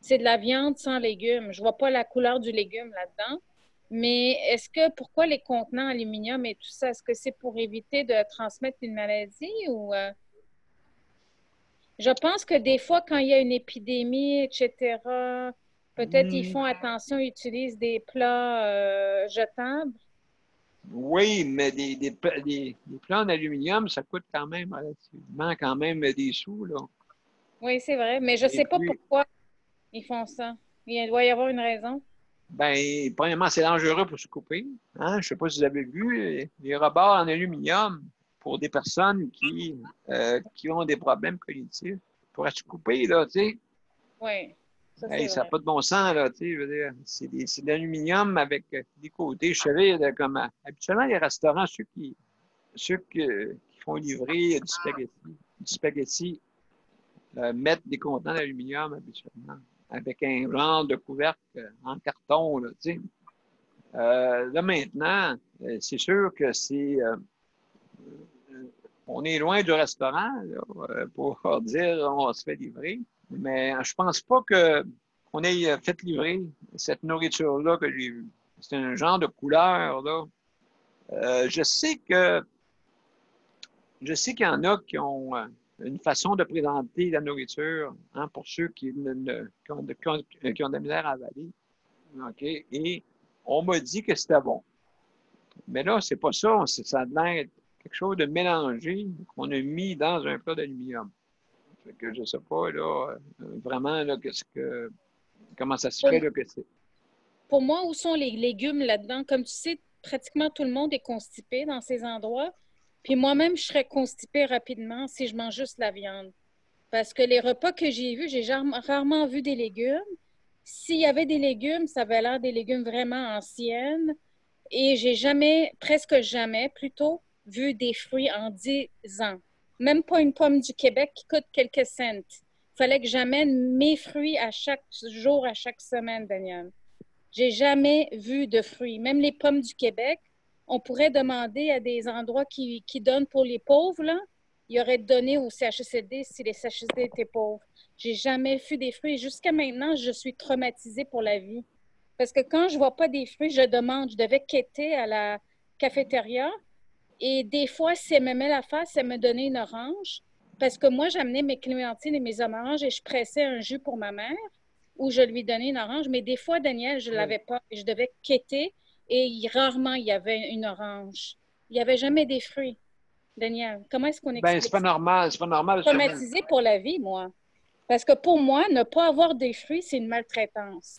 c'est de la viande sans légumes. Je ne vois pas la couleur du légume là-dedans. Mais pourquoi les contenants aluminium et tout ça? Est-ce que c'est pour éviter de transmettre une maladie ou je pense que des fois, quand il y a une épidémie, etc., peut-être ils font attention, ils utilisent des plats jetables. Oui, mais des plats en aluminium, ça coûte quand même relativement quand même des sous, là. Oui, c'est vrai. Mais je ne Et sais pas puis, pourquoi ils font ça. Il doit y avoir une raison. ben, premièrement, c'est dangereux pour se couper. Hein? Je ne sais pas si vous avez vu les rebords en aluminium pour des personnes qui ont des problèmes cognitifs. Pour se couper, là, tu sais, Oui, ça c'est hey, ça n'a vrai. pas de bon sens, là, tu sais, je veux dire, c'est de l'aluminium avec des côtés. Je savais, là, comme habituellement, les restaurants, ceux qui font livrer du spaghetti mettent des contenants d'aluminium habituellement, avec un genre de couvercle en carton, là, tu sais. Là, maintenant, c'est sûr que on est loin du restaurant, là, pour dire on se fait livrer, mais je pense pas qu'on ait fait livrer cette nourriture-là que j'ai vue. C'est un genre de couleur, là. Je sais qu'il y en a qui ont une façon de présenter la nourriture, hein, pour ceux qui ont de la misère à avaler. OK? Et on m'a dit que c'était bon. Mais là, c'est pas ça. Ça a l'air quelque chose de mélangé qu'on a mis dans un plat d'aluminium. Fait que je sais pas, là, vraiment, là, comment ça se Pour, fait, là, que c'est. pour moi, où sont les légumes là-dedans? Comme tu sais, pratiquement tout le monde est constipé dans ces endroits. Puis moi-même, je serais constipée rapidement si je mange juste la viande. Parce que les repas que j'ai vus, j'ai rarement vu des légumes. S'il y avait des légumes, ça avait l'air des légumes vraiment anciennes. Et j'ai jamais, presque jamais plutôt, vu des fruits en 10 ans. Même pas une pomme du Québec qui coûte quelques cents. Il fallait que j'amène mes fruits à chaque jour, à chaque semaine, Daniel. J'ai jamais vu de fruits. Même les pommes du Québec, on pourrait demander à des endroits qui donnent pour les pauvres, là. Il y aurait donné au CHSLD si les CHSLD étaient pauvres. J'ai jamais vu des fruits. Jusqu'à maintenant, je suis traumatisée pour la vie. Parce que quand je ne vois pas des fruits, je demande. Je devais quêter à la cafétéria. Et des fois, si elle me met la face, elle me donnait une orange. Parce que moi, j'amenais mes clémentines et mes oranges et je pressais un jus pour ma mère ou je lui donnais une orange. Mais des fois, Daniel, je ne l'avais pas et je devais quêter et rarement il y avait une orange. Il n'y avait jamais des fruits. Daniel, comment est-ce qu'on Ben, c'est explique pas ça? normal, c'est pas normal. Traumatisée pour la vie, moi. Parce que pour moi, ne pas avoir des fruits, c'est une maltraitance.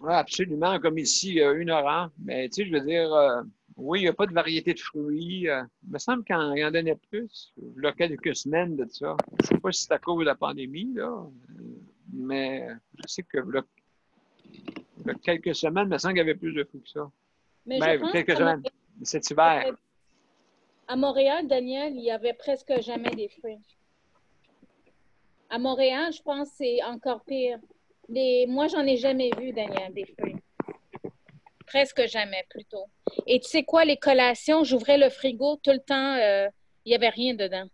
Ouais, absolument, comme ici, il y a une orange. Mais tu sais, je veux dire, oui, il n'y a pas de variété de fruits. Il me semble qu'il en donnait plus, il y a quelques semaines de ça. Je ne sais pas si c'est à cause de la pandémie, là, mais je sais que il y a quelques semaines, il me semble qu'il y avait plus de fruits que ça. Mais je Ben, pense quelques qu'à semaines, cet hiver. Montréal, Daniel, il y avait presque jamais des fruits. À Montréal, je pense que c'est encore pire. Moi, j'en ai jamais vu, Daniel, des fruits. Presque jamais, plutôt. Et tu sais quoi, les collations, j'ouvrais le frigo tout le temps, il n'y avait rien dedans.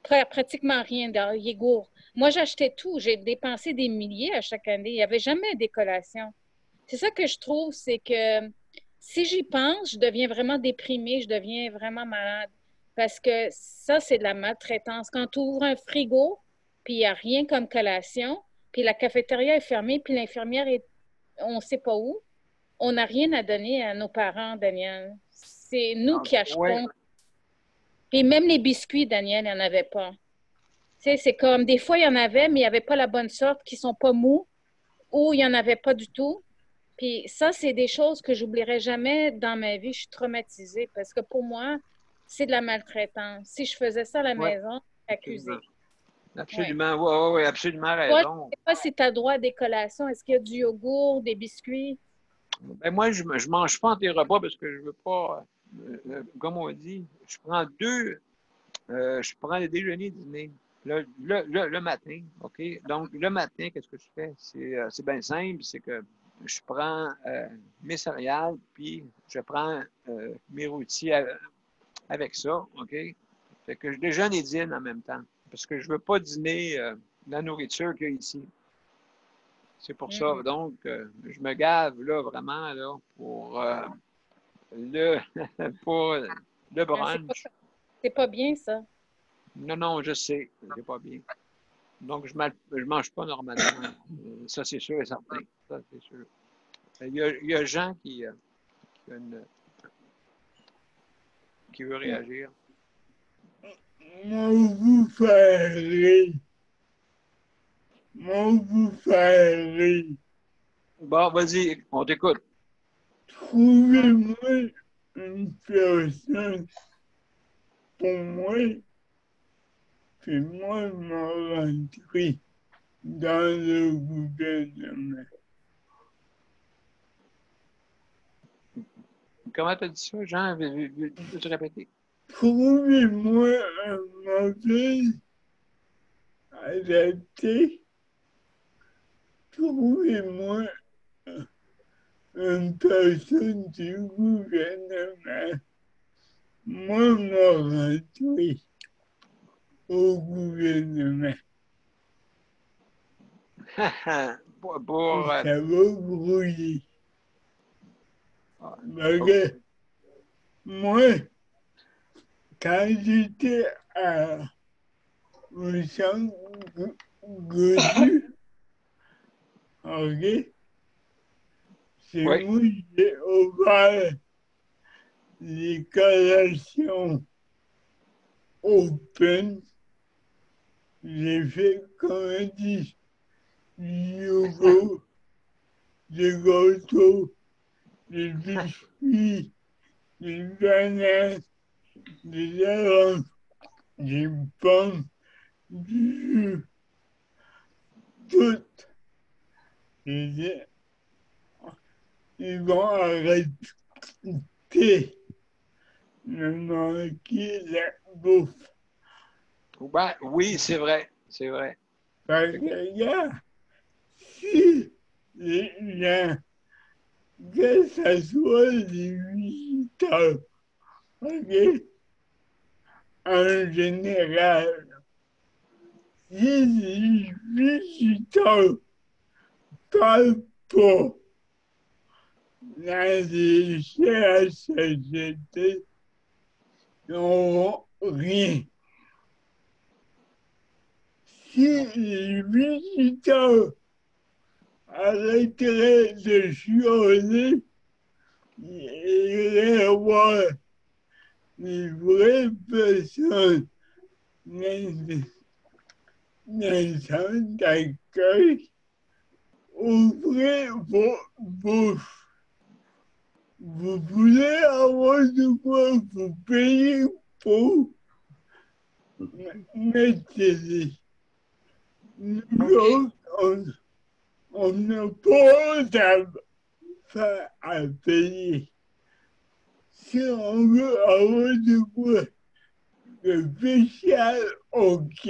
Pratiquement rien dans les gourds. Moi, j'achetais tout. J'ai dépensé des milliers à chaque année. Il n'y avait jamais des collations. C'est ça que je trouve, c'est que si j'y pense, je deviens vraiment déprimée, je deviens vraiment malade. Parce que ça, c'est de la maltraitance. Quand tu ouvres un frigo, puis il n'y a rien comme collation, puis la cafétéria est fermée, puis l'infirmière est, on ne sait pas où, on n'a rien à donner à nos parents, Daniel. C'est nous qui Oui, achetons. Puis même les biscuits, Daniel, il n'y en avait pas. Tu sais, c'est comme, des fois, il y en avait, mais il n'y avait pas la bonne sorte, qui sont pas mous, ou il n'y en avait pas du tout. Puis ça, c'est des choses que j'oublierai jamais dans ma vie. Je suis traumatisée parce que pour moi, c'est de la maltraitance. Si je faisais ça à la oui, maison, je suis absolument. accusée. Oui. Absolument, oui, oui, absolument Toi, je ne raison. sais pas si tu as droit à des collations. Est-ce qu'il y a du yogourt, des biscuits? Ben, moi, je ne mange pas entre les repas parce que je veux pas, comme on dit, je prends le déjeuner, dîner, le matin, OK? Donc, le matin, qu'est-ce que je fais? C'est bien simple, c'est que je prends mes céréales, puis je prends mes rôtis avec ça, OK? Fait que je déjeune et dîne en même temps, parce que je ne veux pas dîner la nourriture qu'il y a ici. C'est pour ça. Mm. Donc, je me gave là vraiment là, le, pour le Ah, brunch. c'est pas bien, ça. Non, non, je sais, c'est pas bien. Donc, je mange pas normalement. Ça, c'est sûr et certain. Ça, c'est sûr. Il y a Jean qui, qui veut réagir. Moi, vous ferez. Moi, vous ferez. Bon, vas-y, on t'écoute. Trouvez-moi une personne pour moi, puis moi, me rentrer dans le gouvernement. Comment tu as dit ça, Jean? Veux-tu répéter? Trouvez-moi un modèle adapté. Trouvez-moi une personne du gouvernement. Moi, me rentrer au gouvernement. Pour, Ça va brouiller. Parce oh, que moi, quand j'étais au centre Godu, ok, c'est oui, moi qui ai ouvert les collations open. J'ai fait, comme on dit, du yogourt, des gâteaux, des biscuits, des bananes, des oranges, des pommes, du jus, tout. Ils vont arrêter de manquer la bouffe. ben, oui, c'est vrai, c'est vrai. Parce que, regarde, si les gens, que ce soit les visiteurs, ok, en général, si les visiteurs parlent pas dans les CHSLD, ils n'auront rien. Si les visiteurs arrêteraient de chialer, ils iraient voir les vraies personnes dans le centre d'accueil. Ouvrez vos bouches. Vous voulez avoir de quoi vous payer pour, mettez-les. Nous autres, on n'a pas d'affaires à payer. Si on veut avoir de quoi de spécial, ok.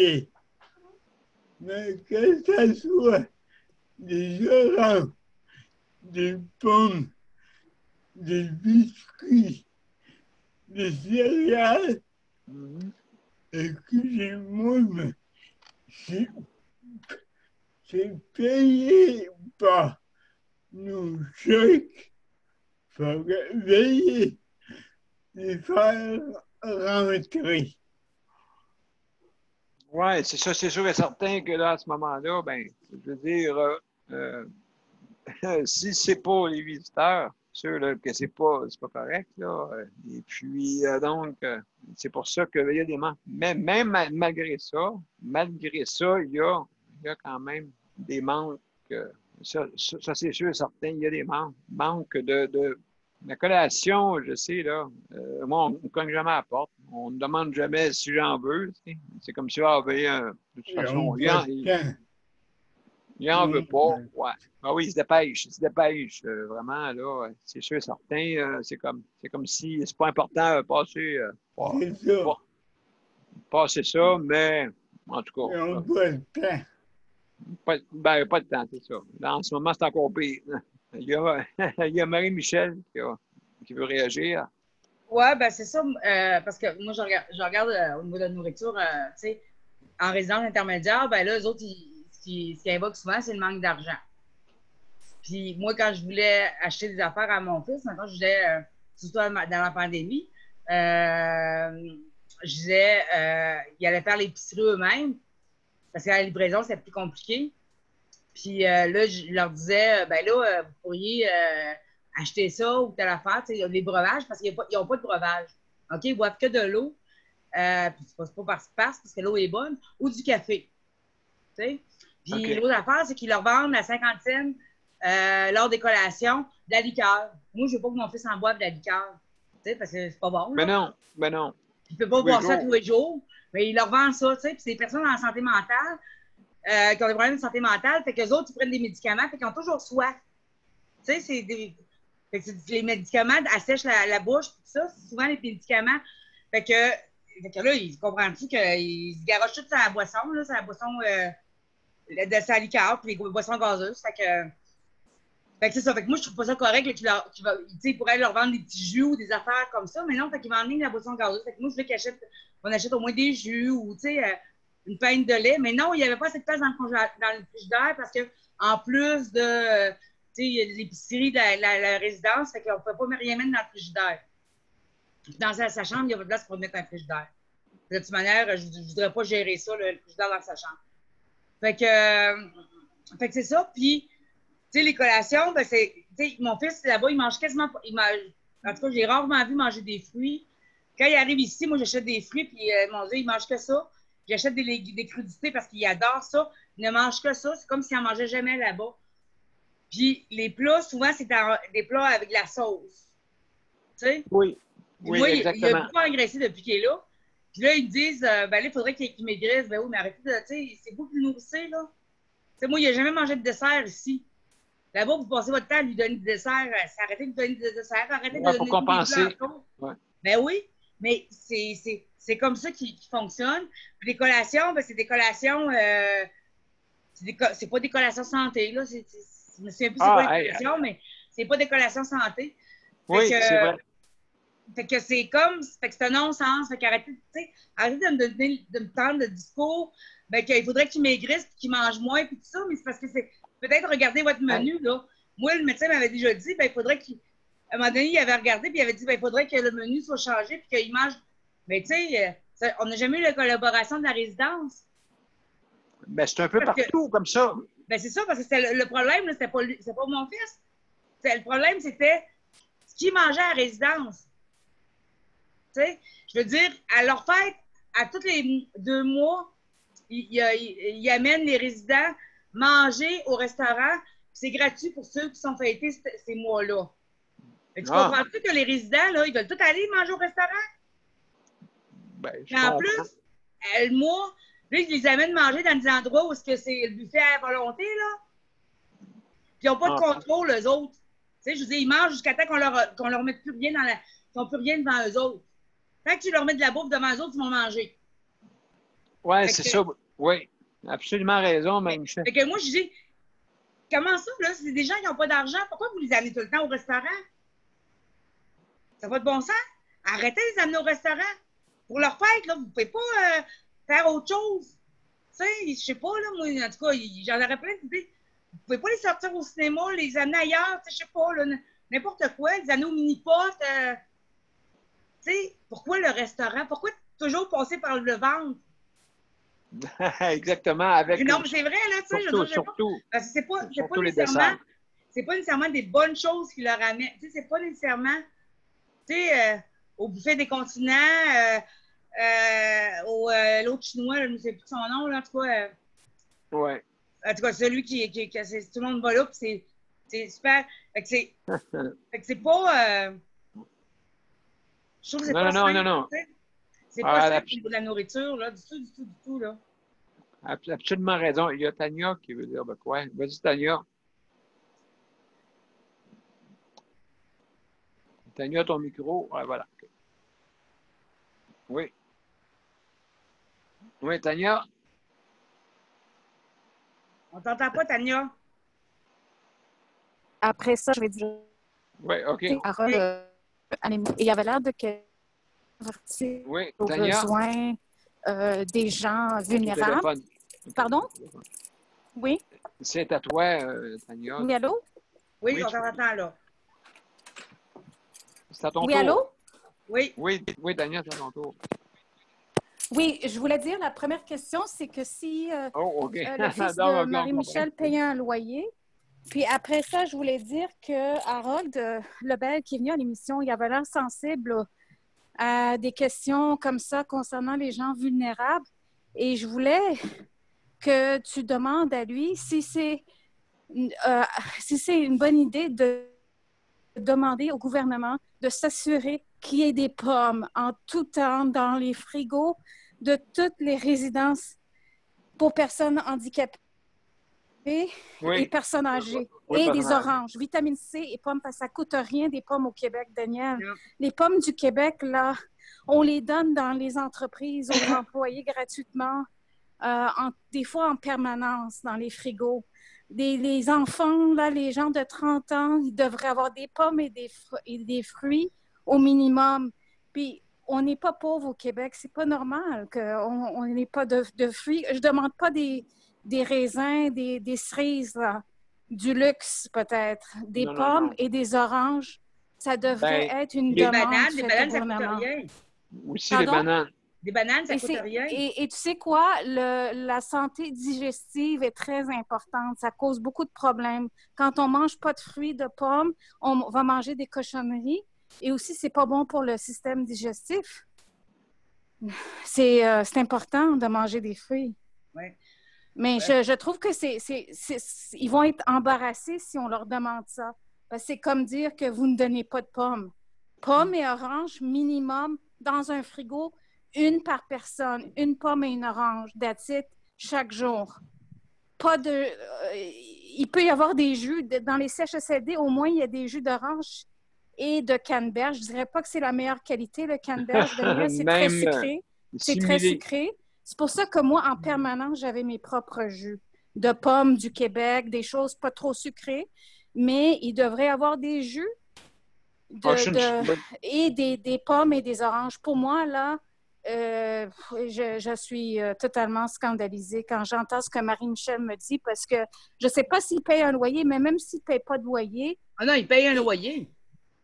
Mais que ça soit des oranges, des pommes, des biscuits, des céréales. Excusez-moi, mais c'est payé par nos chèques. Il faudrait veiller les faire rentrer. Oui, c'est ça, c'est sûr et certain que là, à ce moment-là, ben, je veux dire, si c'est pas les visiteurs, sûr là, que c'est pas correct, là. Et puis, donc, c'est pour ça qu'il y a des manques. Mais même malgré ça, il y a quand même des manques. Ça c'est sûr et certain, il y a des manques. Manque de la collation, je sais, là. Moi, on ne cogne jamais à la porte. On ne demande jamais si j'en veux. Tu sais. C'est comme si j'avais de toute façon, il n'en veut pas. Ouais. Ah oui, il se dépêche. Vraiment, là, c'est sûr et certain. C'est comme si c'est pas important de passer, passer ça, mais en tout cas. Ils n'ont pas le temps. Pas de temps, c'est ça. Là, en ce moment, c'est encore pire. Il y a Marie-Michel qui veut réagir. Oui, ben c'est ça, parce que moi, je regarde au niveau de la nourriture, tu sais, en résidence intermédiaire, ben là, eux autres, ce qu'ils invoquent souvent, c'est le manque d'argent. Puis moi, quand je voulais acheter des affaires à mon fils, maintenant, je voulais, surtout dans la pandémie, je disais, ils allaient faire l'épicerie eux-mêmes, parce que la livraison, c'est plus compliqué. Puis là, je leur disais, ben là, vous pourriez acheter ça ou telle affaire, tu sais, les breuvages, parce qu'ils n'ont pas de breuvage. OK? Ils boivent que de l'eau. Puis c'est pas parce que l'eau est bonne, ou du café. Tu sais? Puis l'autre affaire, c'est qu'ils leur vendent à 50 cents lors des collations de la liqueur. Moi, je veux pas que mon fils en boive de la liqueur. Tu sais, parce que c'est pas bon. Là. Mais non. Il ne peut pas boire ça tous les jours. Mais ils leur vendent ça, tu sais. Puis c'est des personnes en santé mentale qui ont des problèmes de santé mentale. Fait qu'eux autres, ils prennent des médicaments, fait qu'ils ont toujours soif. Tu sais, les médicaments assèchent la bouche, tout ça. C'est souvent les médicaments. Fait que là, ils comprennent-tu qu'ils se garochent tout sur la boisson, là, sur la boisson de sa liqueur, puis les boissons gazeuses. Fait que c'est ça. Fait que moi, je trouve pas ça correct qu'ils pourraient leur vendre des petits jus ou des affaires comme ça, mais non, fait qu'ils vendent la boisson gazeuse. Fait que moi, je veux qu'on achète au moins des jus ou, tu sais, une pinte de lait. Mais non, il n'y avait pas assez de place dans le frigidaire parce que en plus de, tu sais, l'épicerie de la résidence, fait qu'on ne peut pas rien mettre dans le frigidaire. Dans sa chambre, il y a pas de place pour mettre un frigidaire. De toute manière, je ne voudrais pas gérer ça, le frigidaire dans sa chambre. Fait que c'est ça. Puis, tu sais, les collations, ben tu sais, mon fils, là-bas, il mange quasiment pas. En tout cas, j'ai rarement vu manger des fruits. Quand il arrive ici, moi, j'achète des fruits, puis mon Dieu, il mange que ça. J'achète des crudités parce qu'il adore ça. Il ne mange que ça. C'est comme s'il n'en mangeait jamais là-bas. Puis, les plats, souvent, c'est des plats avec de la sauce. Tu sais? Oui. Moi, Exactement. il a beaucoup engraissé depuis qu'il est là. Puis là, ils me disent, ben là, il faudrait qu'il maigrisse. Ben oui, mais arrêtez de, tu sais, c'est beaucoup plus nourrissé, là. Tu sais, moi, il n'a jamais mangé de dessert ici. Là-bas, vous passez votre temps à lui donner des desserts. Arrêtez de lui donner des desserts. Arrêtez de donner pour compenser. Ouais. Ben oui, mais c'est comme ça qu'il fonctionne. Puis les collations, ben, c'est des collations. C'est pas des collations santé, là. Je me souviens plus c'est quoi les collations, mais c'est pas des collations santé. Oui, c'est vrai. Fait que c'est comme. Fait que c'est un non-sens. Fait qu'arrêtez de me tendre le discours. Ben, qu'il faudrait qu'il maigrisse et qu'il mange moins, puis tout ça, mais c'est parce que c'est. Peut-être regarder votre menu, là. Moi, le médecin m'avait déjà dit, ben, il faudrait qu'il. À un moment donné, il avait regardé, puis il avait dit, ben, il faudrait que le menu soit changé, puis qu'il mange. Mais tu sais, on n'a jamais eu la collaboration de la résidence. Ben, c'est un peu partout comme ça. Ben, c'est ça, parce que c'était le problème, c'était pas mon fils. Le problème, c'était ce qu'il mangeait à la résidence. Tu sais, je veux dire, à leur fête, à tous les 2 mois, il amène les résidents manger au restaurant. C'est gratuit pour ceux qui sont fêtés ces mois-là. Tu comprends-tu que les résidents, là, ils veulent tous aller manger au restaurant? Ben, en plus, le mois, là, ils les amènent manger dans des endroits où c'est le buffet à volonté, là. Puis ils n'ont pas de contrôle, eux autres. Tu sais, je veux dire, ils mangent jusqu'à temps qu'on leur mette plus rien qu'ils n'ont plus rien devant eux autres. Tant que tu leur mets de la bouffe devant eux autres, ils vont manger. Oui, c'est ça. Oui, absolument raison, Marie-Michel. Fait que moi, je dis, comment ça, là? C'est des gens qui n'ont pas d'argent. Pourquoi vous les amenez tout le temps au restaurant? Ça n'a pas de bon sens. Arrêtez de les amener au restaurant. Pour leur fête, là, vous ne pouvez pas faire autre chose. Tu sais, je sais pas, là, moi, en tout cas, j'en aurais plein d'idées. Vous pouvez pas les sortir au cinéma, les amener ailleurs, tu sais, je sais pas, là, n'importe quoi, les amener au mini-pot. Tu sais, pourquoi le restaurant? Pourquoi toujours passer par le ventre? Exactement, avec Non, mais c'est vrai, là, tu sais, je veux dire, surtout, parce que c'est pas les nécessairement, desserts. c'est pas nécessairement des bonnes choses qui leur amènent. Tu sais, c'est pas nécessairement, tu sais, au buffet des continents, l'autre chinois, là, je ne sais plus son nom, là, en tout cas. Ouais. En tout cas, celui qui tout le monde va là, puis c'est super. Fait que c'est pas. Je trouve que c'est pas simple, non. tu sais. C'est pas simple au niveau de la nourriture, là, du tout, là. Absolument raison. Il y a Tania qui veut dire de quoi? Vas-y, Tania. Tania, ton micro. Ouais, voilà. Oui. Oui, Tania. On t'entend pas, Tania. Après ça, je vais dire Oui, OK. Harold, il avait l'air de oui, aux Tania. besoins des gens vulnérables. Pardon? Oui? C'est à toi, Tania. Oui, allô? Oui, on t'entend là. C'est à ton tour. Oui, allô? Oui. Oui, Tania, c'est à ton tour. Oui, je voulais dire, la première question, c'est que si le fils Non, de Marie-Michel payait un loyer, puis après ça, je voulais dire que Harold Lebel, qui est venu à l'émission, il avait l'air sensible à des questions comme ça concernant les gens vulnérables. Et je voulais que tu demandes à lui si c'est une bonne idée de demander au gouvernement de s'assurer qu'il y ait des pommes en tout temps dans les frigos de toutes les résidences pour personnes handicapées et personnes âgées. Et des oranges, vitamine C et pommes, parce que ça ne coûte rien des pommes au Québec, Daniel. Non. Les pommes du Québec, là, on les donne dans les entreprises aux employés gratuitement, des fois en permanence dans les frigos. Les enfants, là, les gens de 30 ans, ils devraient avoir des pommes et des fruits au minimum. Puis, on n'est pas pauvre au Québec. C'est pas normal qu'on n'ait pas de fruits. Je demande pas des raisins, des cerises, là, du luxe peut-être, des pommes et des oranges. Ça devrait être une demande des bananes, faite au ça coûte gouvernement. rien. Aussi Pardon? les bananes. Des bananes, ça coûte rien. Et tu sais quoi? La santé digestive est très importante. Ça cause beaucoup de problèmes. Quand on ne mange pas de fruits, de pommes, on va manger des cochonneries. Et aussi, c'est pas bon pour le système digestif. C'est important de manger des fruits. Ouais. Mais je trouve que ils vont être embarrassés si on leur demande ça. Parce que c'est comme dire que vous ne donnez pas de pommes. Pommes et oranges, minimum, dans un frigo, une par personne, une pomme et une orange, that's it, chaque jour. Pas de... il peut y avoir des jus. Dans les CHSLD, au moins, il y a des jus d'orange et de canneberge. Je ne dirais pas que c'est la meilleure qualité, le canneberge. C'est très sucré. C'est très sucré. C'est pour ça que moi, en permanence, j'avais mes propres jus de pommes du Québec, des choses pas trop sucrées, mais il devrait y avoir des jus et des pommes et des oranges. Pour moi, là, je suis totalement scandalisée quand j'entends ce que Marie-Michel me dit, parce que je ne sais pas s'il paye un loyer, mais même s'il ne paye pas de loyer... Ah non, il paye un loyer.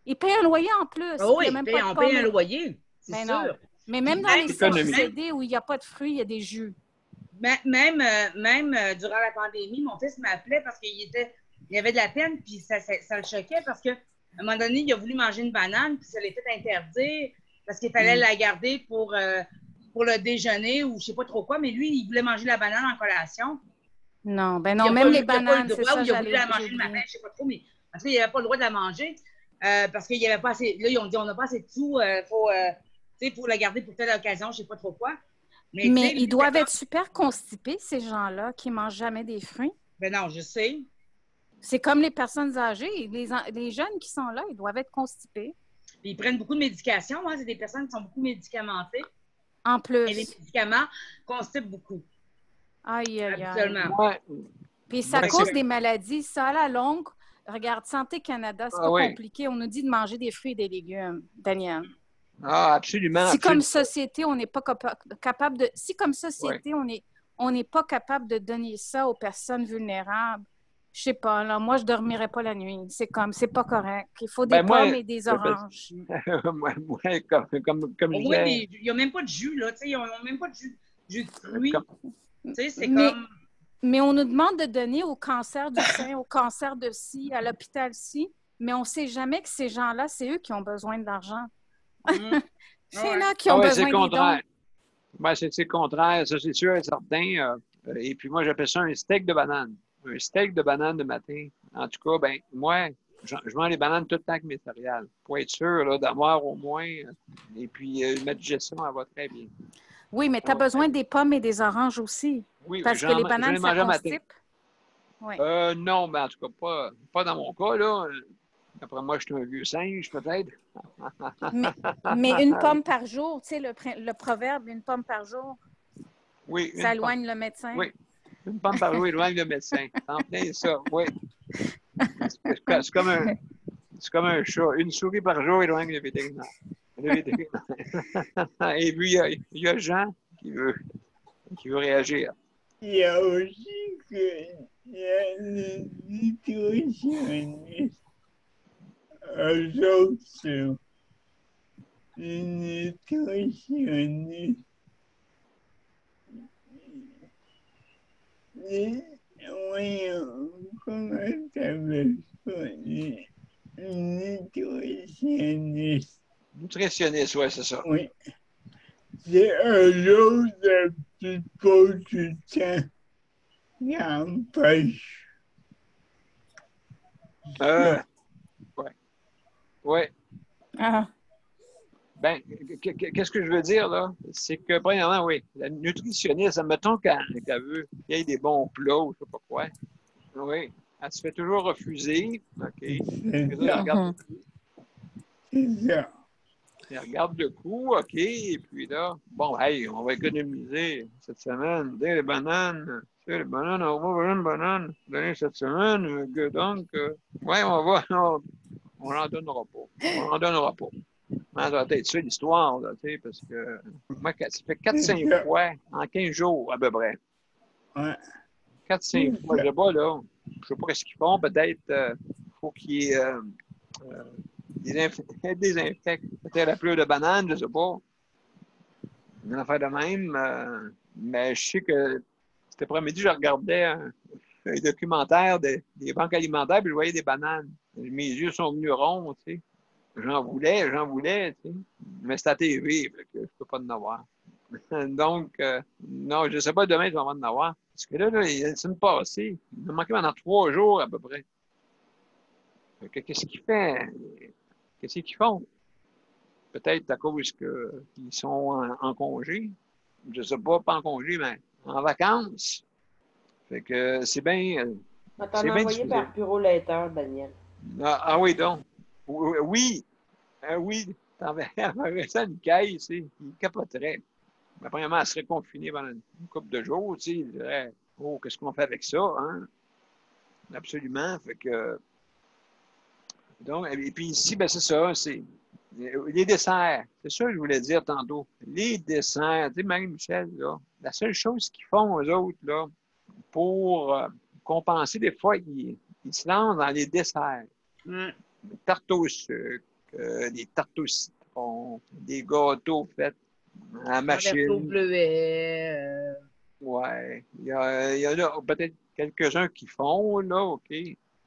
Il paye un loyer en plus. Ah oui, on paye un loyer, c'est sûr. Non. Mais même dans les CHSLD où il n'y a pas de fruits, il y a des jus. Même durant la pandémie, mon fils m'appelait parce qu'il avait de la peine, puis ça le choquait parce qu'à un moment donné, il a voulu manger une banane, puis ça l'a fait interdire parce qu'il fallait la garder pour le déjeuner ou je ne sais pas trop quoi, mais lui, il voulait manger la banane en collation. Non, ben non, même les bananes, c'est ça, il a voulu la manger le matin, je ne sais pas trop, mais en tout cas, il n'avait pas le droit de la manger parce qu'il n'y avait pas assez... Là, ils ont dit, on n'a pas assez de sous pour la garder pour telle occasion, je ne sais pas trop quoi. Mais ils doivent être super constipés, ces gens-là, qui ne mangent jamais des fruits. Ben non, je sais. C'est comme les personnes âgées. Les jeunes qui sont là, ils doivent être constipés. Ils prennent beaucoup de médications. Hein? C'est des personnes qui sont beaucoup médicamentées. En plus. Et les médicaments constipent beaucoup. Aïe, aïe, aïe. Habituellement. Ouais. Puis ça cause des maladies. Ça, à la longue, Regarde, Santé Canada, c'est Ah pas oui. compliqué. On nous dit de manger des fruits et des légumes, Daniel. Ah, absolument, Si comme absolument. société, on n'est pas capable de... Si comme Oui. société, on n'est pas capable de donner ça aux personnes vulnérables, je sais pas, là, moi, je dormirais pas la nuit. C'est pas correct. Il faut des Ben moi, pommes et des oranges. moi, comme je Au moins, disais, il n'y a même pas de jus, là. Ils n'ont même pas de jus de fruits. comme- C'est Mais, comme. mais on nous demande de donner au cancer du sein, au cancer de ci, à l'hôpital-ci, mais on ne sait jamais que ces gens-là, c'est eux qui ont besoin de l'argent. C'est Ouais. là qui ah ont ouais, c'est le besoin des dons. contraire. Ben, c'est le contraire, ça c'est sûr et certain. Et puis moi, j'appelle ça un steak de banane. Un steak de banane de matin. En tout cas, ben moi, je mange les bananes tout le temps avec mes céréales. Pour être sûr là, d'avoir au moins. Et puis, ma digestion, elle va très bien. Oui, mais tu as besoin des pommes et des oranges aussi. Oui, Parce que les je bananes, les ça mange à matin. constipe. Oui. Non, ben en tout cas, pas dans mon cas, là. Après moi, je suis un vieux singe, peut-être. Mais une pomme par jour, tu sais, le proverbe, une pomme par jour, Oui, ça éloigne le médecin. Oui, une pomme par jour éloigne le médecin. En plein ça, oui. C'est comme un chat. Une souris par jour éloigne le vétérinaire. Et puis, il y a Jean qui veut réagir. Il y a aussi il y a les nutritionnistes. Eux autres, les nutritionnistes. Voyons, comment t'appelles ça? Les nutritionnistes. Nutritionniste, oui, c'est ça. Oui. C'est eux autres, la plupart du temps, qui empêchent. Oui. Oui. Ah. Ben, qu'est-ce que je veux dire, là? C'est que, premièrement, oui, la nutritionniste, admettons qu'elle veut qu'il y ait des bons plats ou je sais pas quoi. Oui. Elle se fait toujours refuser. OK. Elle regarde, C'est ça. elle regarde le coup, OK. Et puis là, bon, hey, on va économiser cette semaine. Tu sais, les bananes. Tu sais, les bananes, on va avoir une banane donner cette semaine. Donc, ouais, on n'en donnera pas. On n'en donnera pas. Ça va être ça l'histoire, là, tu sais, parce que moi, ça fait 4-5 fois en 15 jours à peu près. Ouais. 4-5 fois, je sais pas, là. Je sais pas ce qu'ils font. Peut-être faut qu'ils désinfectent peut-être la pleure de banane, je sais pas. Une affaire de même. Mais je sais que cet après-midi, je regardais un documentaire des banques alimentaires, puis je voyais des bananes. Mes yeux sont venus ronds, tu sais. J'en voulais, tu sais. Mais c'est à TV, fait que je peux pas en avoir. Donc, non, je ne sais pas demain je vais en avoir. Parce que là, il y a une semaine passée, il m'a manqué pendant 3 jours à peu près. Fait que qu'est-ce qu'ils font? Qu'est-ce qu'ils font? Peut-être à cause qu'ils sont en congé. Je ne sais pas en congé, mais en vacances. Fait que c'est bien. On t'en C'est a bien envoyé diffusé. par Puro Later, Daniel. Ah oui, donc. Oui, oui. T'enverrais ça à une caisse, il capoterait. Mais premièrement, elle serait confinée pendant une couple de jours, tu sais, il dirait, oh, qu'est-ce qu'on fait avec ça, hein? Absolument. Fait que, donc, et puis ici, ben c'est ça, c'est les desserts. C'est ça que je voulais dire tantôt. Les desserts, tu sais, Marie-Michel, là, la seule chose qu'ils font, eux autres, là, pour compenser, des fois, ils se lancent dans les desserts. Des tartes au sucre, des tartes au citron, des gâteaux faits à la machine. Au bleuet. Ouais. Il y en a peut-être quelques-uns qui font, là, OK.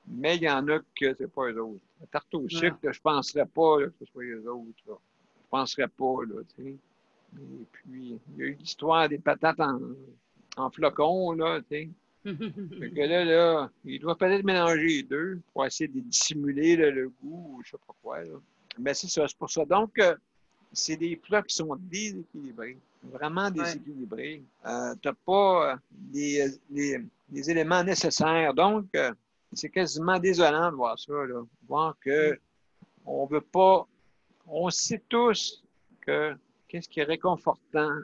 Mais il y en a que c'est pas eux autres. La tarte au sucre, je ne penserais pas là, que ce soit eux autres. Là. Je ne penserais pas, là, tu sais. Et puis, il y a eu l'histoire des patates en flocons, là, tu sais. Fait que là, il doit peut-être mélanger les deux pour essayer de dissimuler là, le goût ou je sais pas quoi, là. Mais c'est ça, c'est pour ça. Donc, c'est des plats qui sont déséquilibrés, vraiment déséquilibrés. Tu n'as pas les éléments nécessaires. Donc, c'est quasiment désolant de voir ça, là. Voir que on veut pas, on sait tous que qu'est-ce qui est réconfortant,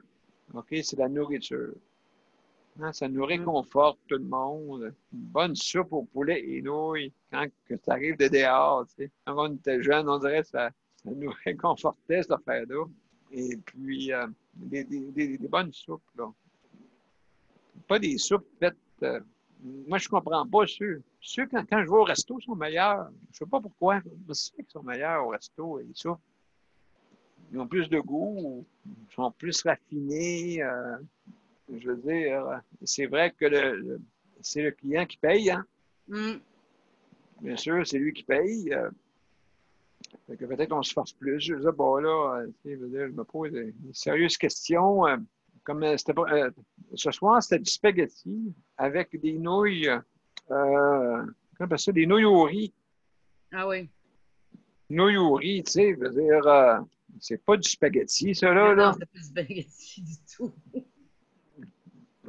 OK, c'est la nourriture. Hein, ça nous réconforte tout le monde. Une bonne soupe au poulet et nouilles quand que ça arrive de dehors. Tu sais. Quand on était jeune, on dirait que ça nous réconfortait, cette affaire-là. Et puis, des bonnes soupes, là. Pas des soupes faites. Moi, je comprends pas ceux. Ceux, quand je vais au resto, sont meilleurs. Je sais pas pourquoi. Mais c'est qu'ils sont meilleurs au resto, les soupes. Ils ont plus de goût, ils sont plus raffinés. Je veux dire, c'est vrai que c'est le client qui paye, hein? Mm. Bien sûr, c'est lui qui paye. Fait que peut-être qu'on se force plus. Je sais pas, là, tu sais, je veux dire, je me pose une sérieuse question. Comme c'était pas, ce soir, c'était du spaghetti avec des nouilles, comment on appelle ça, des nouilles au riz. Ah oui. Nouilles au riz, tu sais, je veux dire, c'est pas du spaghetti, ça, là. Non, Là. c'est pas du spaghetti du tout.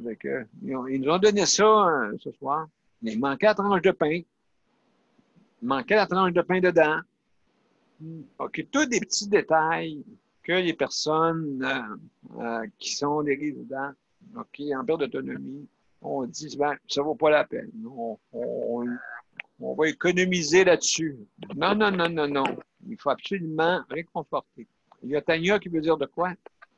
Fait que, ils nous ont donné ça ce soir. Mais il manquait la tranche de pain. Il manquait la tranche de pain dedans. OK, tous des petits détails que les personnes qui sont des résidents, OK, en perte d'autonomie, on dit, ben, ça ne vaut pas la peine. On va économiser là-dessus. Non, non, non, non, non. Il faut absolument réconforter. Il y a Tania qui veut dire de quoi?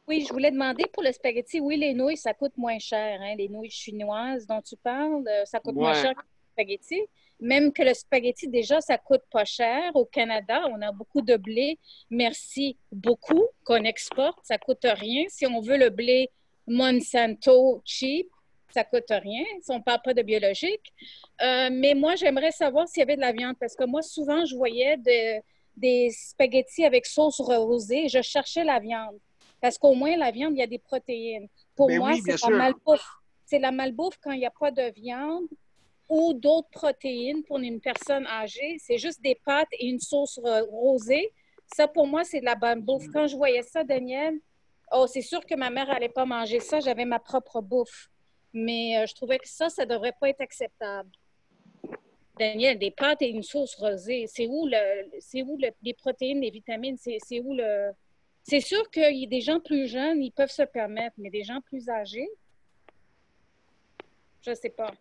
Oui, je voulais demander pour le spaghetti, oui, les nouilles, ça coûte moins cher, hein, les nouilles chinoises dont tu parles, ça coûte moins Ouais. cher que le spaghetti. Même que le spaghetti, déjà, ça coûte pas cher. Au Canada, on a beaucoup de blé, merci beaucoup, qu'on exporte, ça coûte rien. Si on veut le blé Monsanto cheap, ça coûte rien, si on ne parle pas de biologique. Mais moi, j'aimerais savoir s'il y avait de la viande, parce que moi, souvent, je voyais des spaghettis avec sauce rosée, je cherchais la viande. Parce qu'au moins, la viande, il y a des protéines. Pour Ben moi, oui, bien sûr. C'est la malbouffe quand il n'y a pas de viande ou d'autres protéines pour une personne âgée. C'est juste des pâtes et une sauce rosée. Ça, pour moi, c'est de la malbouffe. Quand je voyais ça, Daniel, oh, c'est sûr que ma mère n'allait pas manger ça. J'avais ma propre bouffe. Mais je trouvais que ça ne devrait pas être acceptable. Daniel, des pâtes et une sauce rosée, les protéines, les vitamines, c'est où le... C'est sûr qu'il y a des gens plus jeunes, ils peuvent se permettre, mais des gens plus âgés, je ne sais pas.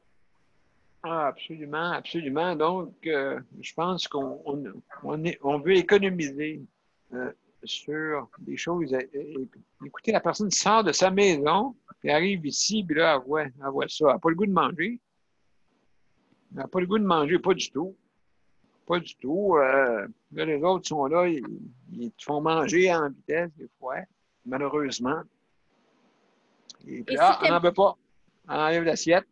Ah, absolument, absolument. Donc, je pense on veut économiser sur des choses. Écoutez, la personne sort de sa maison, puis arrive ici, puis là, elle voit ça. Elle n'a pas le goût de manger. Elle n'a pas le goût de manger, pas du tout. Pas du tout. Là, les autres sont là, ils te font manger en vitesse, des fois, malheureusement. Et puis, Et si on n'en veut pas. On enlève l'assiette.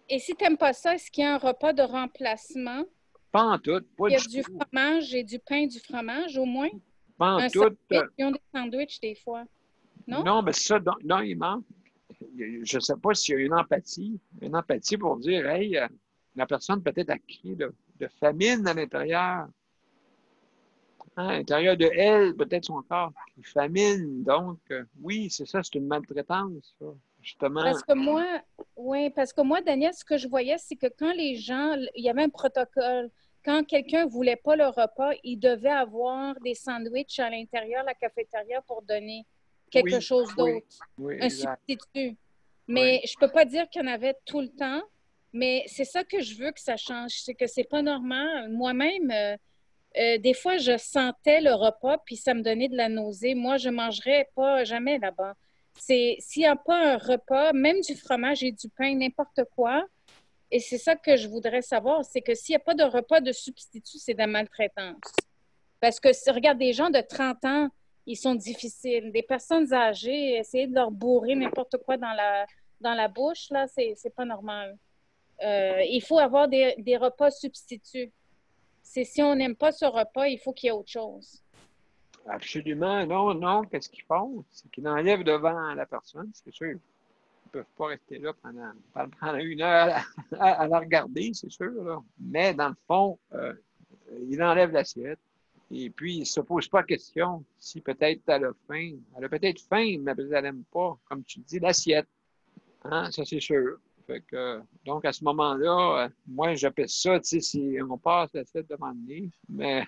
Et si tu n'aimes pas ça, est-ce qu'il y a un repas de remplacement? Pas en tout, pas Il y a du du tout. fromage et du pain et du fromage, au moins? Pas en Un tout. sandwich, ils ont des sandwichs des fois, non? Non, mais c'est ça, non, il manque. Je ne sais pas s'il y a une empathie pour dire, hey, la personne peut-être a crié de famine à l'intérieur. Hein, à l'intérieur de elle, peut-être son corps qui famine. Donc, oui, c'est ça, c'est une maltraitance, ça, justement. Parce que moi, Daniel, ce que je voyais, c'est que quand les gens, il y avait un protocole. Quand quelqu'un ne voulait pas le repas, il devait avoir des sandwichs à l'intérieur de la cafétéria pour donner quelque Oui, chose oui, d'autre, oui, un exact. substitut. Oui. Mais je ne peux pas dire qu'il y en avait tout le temps, mais c'est ça que je veux que ça change. C'est que c'est pas normal. Moi-même, des fois, je sentais le repas, puis ça me donnait de la nausée. Moi, je ne mangerais pas jamais là-bas. S'il n'y a pas un repas, même du fromage et du pain, n'importe quoi, et c'est ça que je voudrais savoir, c'est que s'il n'y a pas de repas de substitut, c'est de la maltraitance. Parce que, regarde, des gens de 30 ans, ils sont difficiles. Des personnes âgées, essayer de leur bourrer n'importe quoi dans la bouche, là, c'est pas normal. Il faut avoir des repas substituts. C'est si on n'aime pas ce repas, il faut qu'il y ait autre chose. Absolument. Non, non. Qu'est-ce qu'ils font? C'est qu'ils enlèvent devant la personne. C'est sûr. Ils ne peuvent pas rester là pendant une heure à la regarder, c'est sûr. Là. Mais dans le fond, ils enlèvent l'assiette. Et puis, ils ne se posent pas la question si peut-être elle a faim. Elle a peut-être faim, mais elle n'aime pas, comme tu dis, l'assiette. Hein? Ça, c'est sûr. Fait que, donc, à ce moment-là, moi, j'appelle ça, tu sais, si on passe l'assiette devant le nez, mais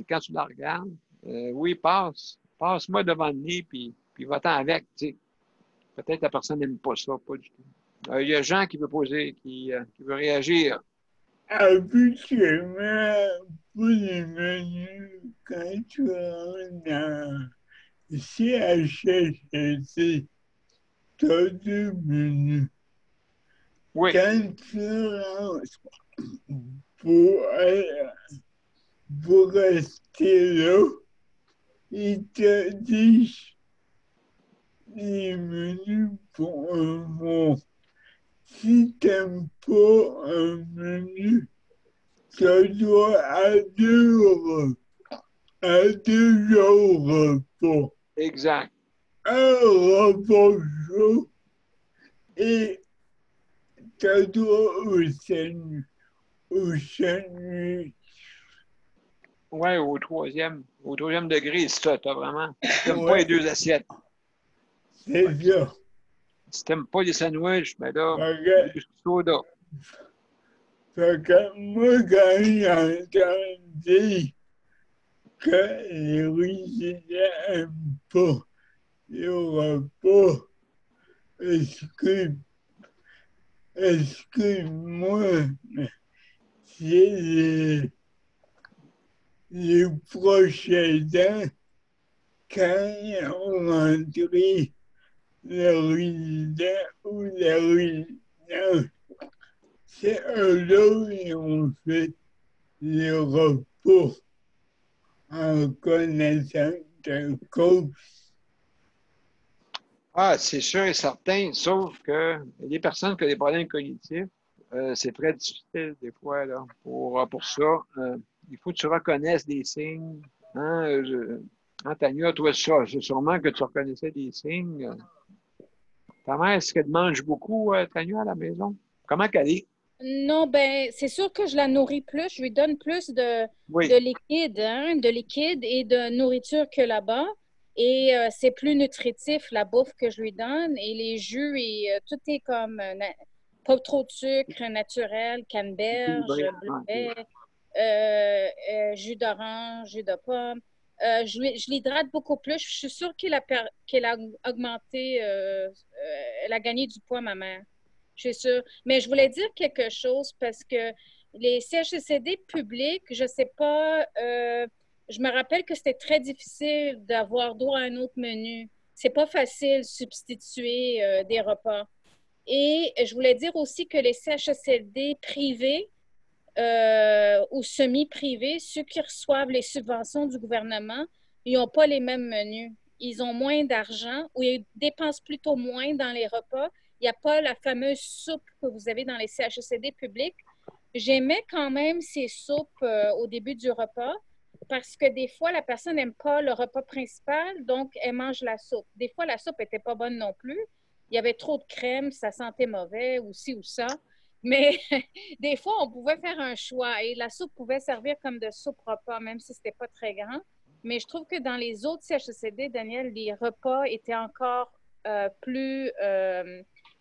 quand tu la regardes, oui, passe-moi devant le nez, puis va-t'en avec, tu sais. Peut-être la personne n'aime pas ça, pas du tout. Il y a Jean qui veut poser, qui veut réagir. Habituellement, pour les menus, quand tu rentres dans CHSLD, tu as deux menus. Oui, Quand tu rentres pour, pour rester là, ils te disent les menus pour un mois. Si tu n'aimes pas un menu, tu dois à deux repas. exact. Un repas chaud et tu dois au sandwich. Oui, au troisième degré, c'est ça, t'as vraiment. Tu n'aimes pas Ouais. les deux assiettes. C'est ça. Si tu n'aimes pas les sandwichs, ben là, Fait du soda. que moi, quand j'entends dire que les résidents n'aiment pas les repas, excuse-moi, mais c'est les prochains temps, quand ils ont rentré le résident ou la résidence, c'est eux-là qui ont fait les repas en connaissance de cause. Ah, c'est sûr et certain, sauf que les personnes qui ont des problèmes cognitifs, c'est très difficile des fois là, pour ça. Il faut que tu reconnaisses des signes. Hein, Tania, toi, ça, c'est sûrement que tu reconnaissais des signes. Ta mère, est-ce qu'elle mange beaucoup, Tania, à la maison? Comment qu'elle est? Non, ben, c'est sûr que je la nourris plus. Je lui donne plus de Oui, liquide, hein, de liquide et de nourriture que là-bas. Et c'est plus nutritif, la bouffe que je lui donne. Et les jus, et tout est comme pas trop de sucre, naturel, canneberge, équilibré. Ah, ok. bleuet, jus d'orange, jus de pomme. Je l'hydrate beaucoup plus. Je suis sûre qu'elle a augmenté, elle a gagné du poids, ma mère. Je suis sûre. Mais je voulais dire quelque chose parce que les CHSLD publics, je sais pas, je me rappelle que c'était très difficile d'avoir droit à un autre menu. C'est pas facile de substituer des repas. Et je voulais dire aussi que les CHSLD privés ou semi-privés, ceux qui reçoivent les subventions du gouvernement, ils n'ont pas les mêmes menus. Ils ont moins d'argent ou ils dépensent plutôt moins dans les repas. Il n'y a pas la fameuse soupe que vous avez dans les CHSLD publics. J'aimais quand même ces soupes au début du repas parce que des fois, la personne n'aime pas le repas principal, donc elle mange la soupe. Des fois, la soupe n'était pas bonne non plus. Il y avait trop de crème, ça sentait mauvais, ou ci ou ça. Mais des fois, on pouvait faire un choix et la soupe pouvait servir comme de soupe repas, même si ce n'était pas très grand. Mais je trouve que dans les autres CHSLD, Daniel, les repas étaient encore plus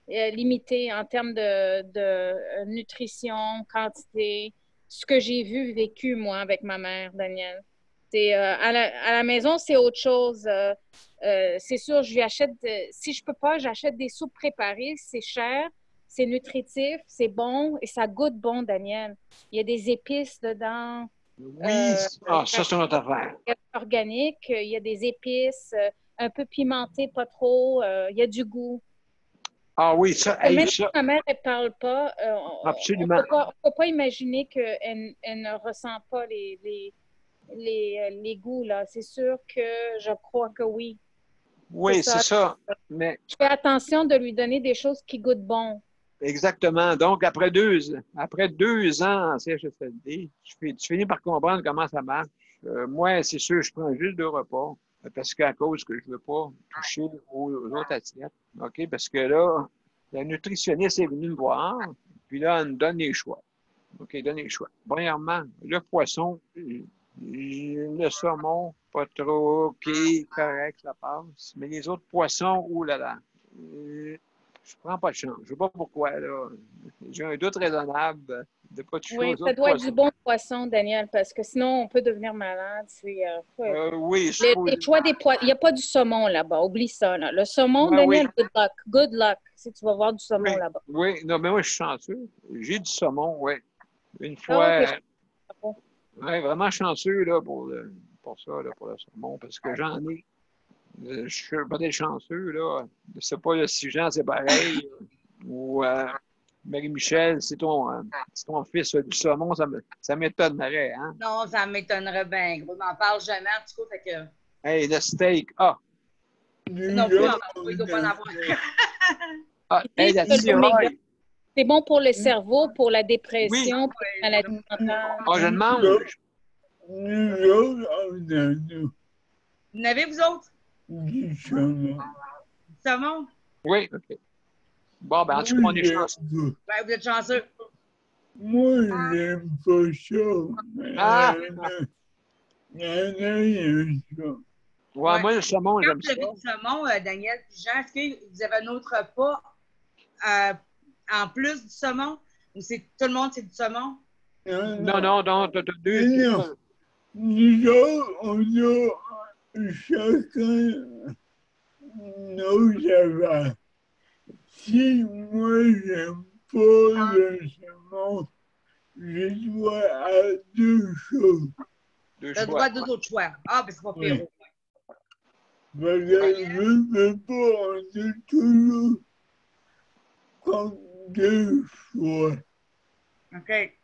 limités en termes de nutrition, quantité. Ce que j'ai vu, vécu, moi, avec ma mère, Daniel. À la maison, c'est autre chose. C'est sûr, je lui achète, si je peux pas, j'achète des soupes préparées, c'est cher. C'est nutritif, c'est bon et ça goûte bon, Daniel. Il y a des épices dedans. Oui, ça, c'est notre affaire. Organique, il y a des épices, un peu pimentées, pas trop. Il y a du goût. Ah oui, ça, hey, Même ça, si ma mère, elle parle pas, on absolument. peut pas imaginer qu'elle ne ressent pas les goûts, là. C'est sûr que je crois que oui. Oui, c'est ça. Mais Je fais attention de lui donner des choses qui goûtent bon. exactement. Donc, après 2 ans en CHSLD, tu finis par comprendre comment ça marche. Moi, c'est sûr, je prends juste 2 repas parce qu'à cause que je ne veux pas toucher aux autres assiettes. OK? Parce que là, la nutritionniste est venue me voir, puis là, elle me donne les choix. OK, donne les choix. Premièrement, le poisson, le saumon, pas trop, OK, correct, ça passe. Mais les autres poissons, oulala. Je prends pas de chance. Je ne sais pas pourquoi, là. J'ai un doute raisonnable. pas toucher Oui, aux ça autres doit être poissons. du bon poisson, Daniel, parce que sinon, on peut devenir malade. Oui, Les choix des poissons. Il n'y a pas du saumon là-bas. Oublie ça. Là. Le saumon, Ouais, oui. Daniel, good luck. Good luck si tu vas voir du saumon Oui, là-bas. oui, non, mais moi, je suis chanceux. J'ai du saumon, oui. Une Ah, fois, ok. ouais, vraiment chanceux là, pour ça, là, pour le saumon, parce que j'en ai. Je suis peut-être chanceux, là. Je ne sais pas là, si Jean, c'est pareil. Ou Marie-Michel, si ton fils a du saumon, ça m'étonnerait, hein? Non, ça m'étonnerait bien. On n'en parle jamais, en tout cas, fait que... Hey, le steak, ah! Non plus, il doit pas en avoir. Ah, Ils hey, disent la que l'oméga, tiraille! c'est bon pour le cerveau, pour la Oui! dépression, pour la maladie mentale. Ah, je le mange! Nous autres, on a du Vous n'avez, vous autres? saumon. Du saumon? Oui, OK. Bon, ben, en tout cas, Moi, on est j'aime chanceux. pas. Ben, vous êtes chanceux. Moi, j'aime pas ça. Mais Ah! il y en a, il y a ça. Ouais, moi, le saumon, Quand j'aime vous ça. avez du saumon, Daniel et Jean, est-ce que vous avez un autre repas en plus du saumon? Ou c'est tout le monde, c'est du saumon? Non, t'as deux. Non. Nous autres, on a chacun nos affaires. Si moi, j'aime pas le saumon, je dois à deux choses. Deux Tu as le choix. droit à deux autres choix. Ah, ben c'est pas pire. Oui. Parce que je veux pas, on a toujours comme deux choix. OK.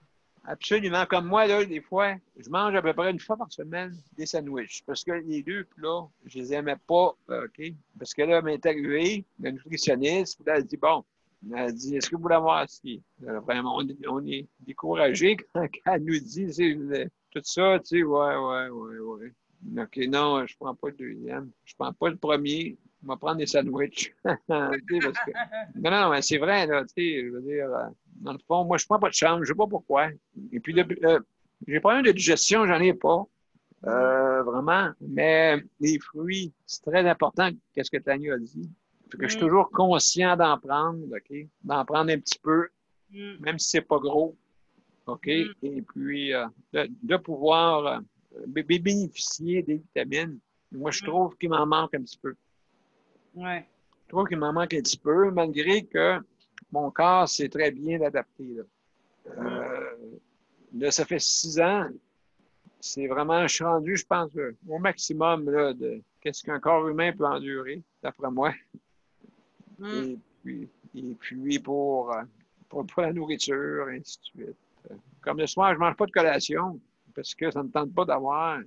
Absolument. Comme moi, là, des fois, je mange à peu près une fois par semaine des sandwichs. Parce que les deux plats, je les aimais pas. OK? Parce que là, m'est arrivé, le nutritionniste, puis là, elle dit, bon, elle dit, est-ce que vous voulez avoir ci? Vraiment, on est découragé quand elle nous dit, tout ça, tu sais, ouais. OK, non, je prends pas le deuxième. Je prends pas le premier. Je vais prendre des sandwichs. Tu sais, parce que... Non, mais c'est vrai, là, tu sais, je veux dire, dans le fond, moi, je prends pas de chambre, je sais pas pourquoi. Et puis, j'ai pas un de digestion, j'en ai pas. Vraiment. Mais les fruits, c'est très important, qu'est-ce que Tania a dit. Fait que je suis toujours conscient d'en prendre, OK? D'en prendre un petit peu, même si c'est pas gros, OK? Et puis, de pouvoir bénéficier des vitamines. Moi, je trouve qu'il m'en manque un petit peu. Ouais. Je trouve qu'il m'en manque un petit peu, malgré que mon corps s'est très bien adapté. Là, ça fait 6 ans. C'est vraiment, je suis rendu, je pense, au maximum là, de qu'est-ce qu'un corps humain peut endurer, d'après moi. Et puis pour la nourriture, et ainsi de suite. Comme le soir, je ne mange pas de collation parce que ça ne me tente pas d'avoir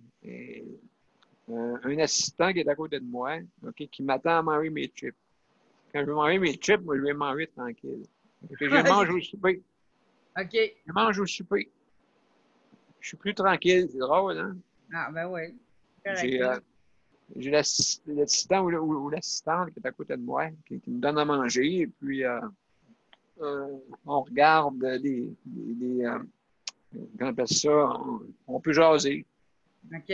un assistant qui est à côté de moi, OK, qui m'attend à manger mes chips. Quand je veux manger mes chips, moi, je vais manger tranquille. Je les mange au souper. OK. Je mange au souper. Je suis plus tranquille, c'est drôle, hein? Ah, ben oui. J'ai l'assistant ou l'assistante qui est à côté de moi, qui me donne à manger, et puis on regarde comment on appelle ça, on peut jaser. OK.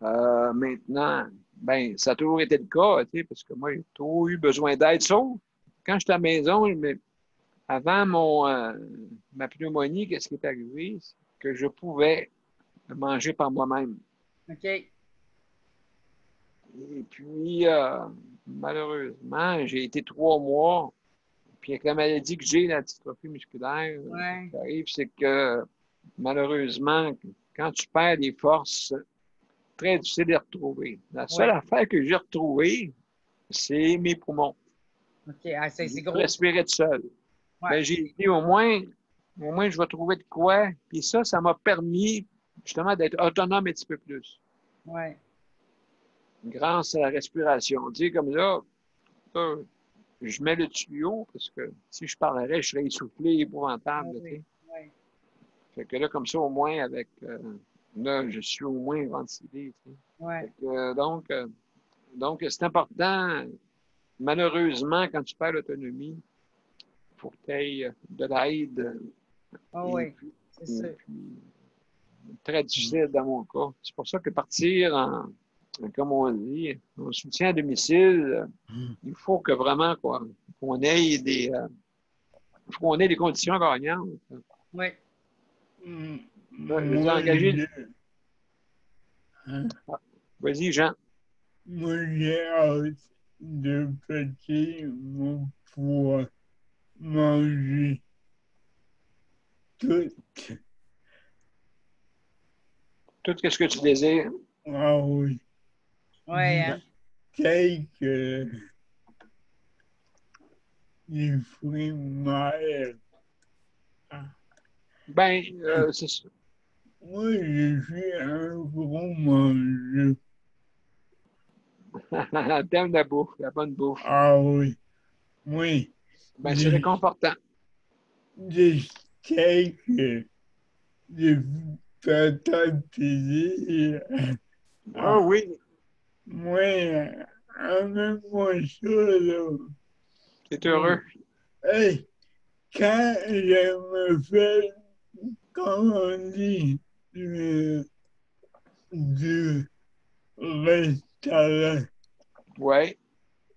Maintenant, ben, ça a toujours été le cas, tu sais, parce que moi, j'ai toujours eu besoin d'aide, sauf quand j'étais à la maison, avant ma pneumonie, qu'est-ce qui est arrivé? C'est que je pouvais manger par moi-même. OK. Et puis, malheureusement, j'ai été 3 mois. Puis avec la maladie que j'ai, la dystrophie musculaire, ce qui arrive, c'est que malheureusement, quand tu perds les forces, très difficile de les retrouver. La seule affaire que j'ai retrouvée, c'est mes poumons. OK. Ah, c'est gros. Respirer tout seul. Ben, j'ai dit au moins, je vais trouver de quoi. Puis ça m'a permis justement d'être autonome un petit peu plus. Oui. Grâce à la respiration. Tu sais, comme là, je mets le tuyau parce que si je parlerais, je serais essoufflé, épouvantable. Oui. Fait que là, comme ça, au moins, avec. Là, je suis au moins ventilé. Tu sais. Fait que, donc, c'est important. Malheureusement, quand tu perds l'autonomie, il faut que tu aies de l'aide. Oui, c'est ça. Très difficile dans mon cas. C'est pour ça que partir comme on dit, en soutien à domicile, il faut que vraiment qu'on ait des conditions gagnantes. Oui. Les engagés. Hein? Vas-y, Jean. Moi, j'ai hâte de fêter mon pouvoir manger tout. Tout ce que tu désires. Ah oui. Ouais, hein? Cake, les fruits mûrs. Ben, c'est ça. Moi, je suis un gros mangeur. T'aimes la bouffe, la bonne bouffe. Ah oui. Oui. Ben, c'est réconfortant. Des steaks, des patates pilées. Ah oui, Moi, amène-moi ça, là. c'est heureux. Hey, quand je me fais, comme on dit, du restaurant, Ouais.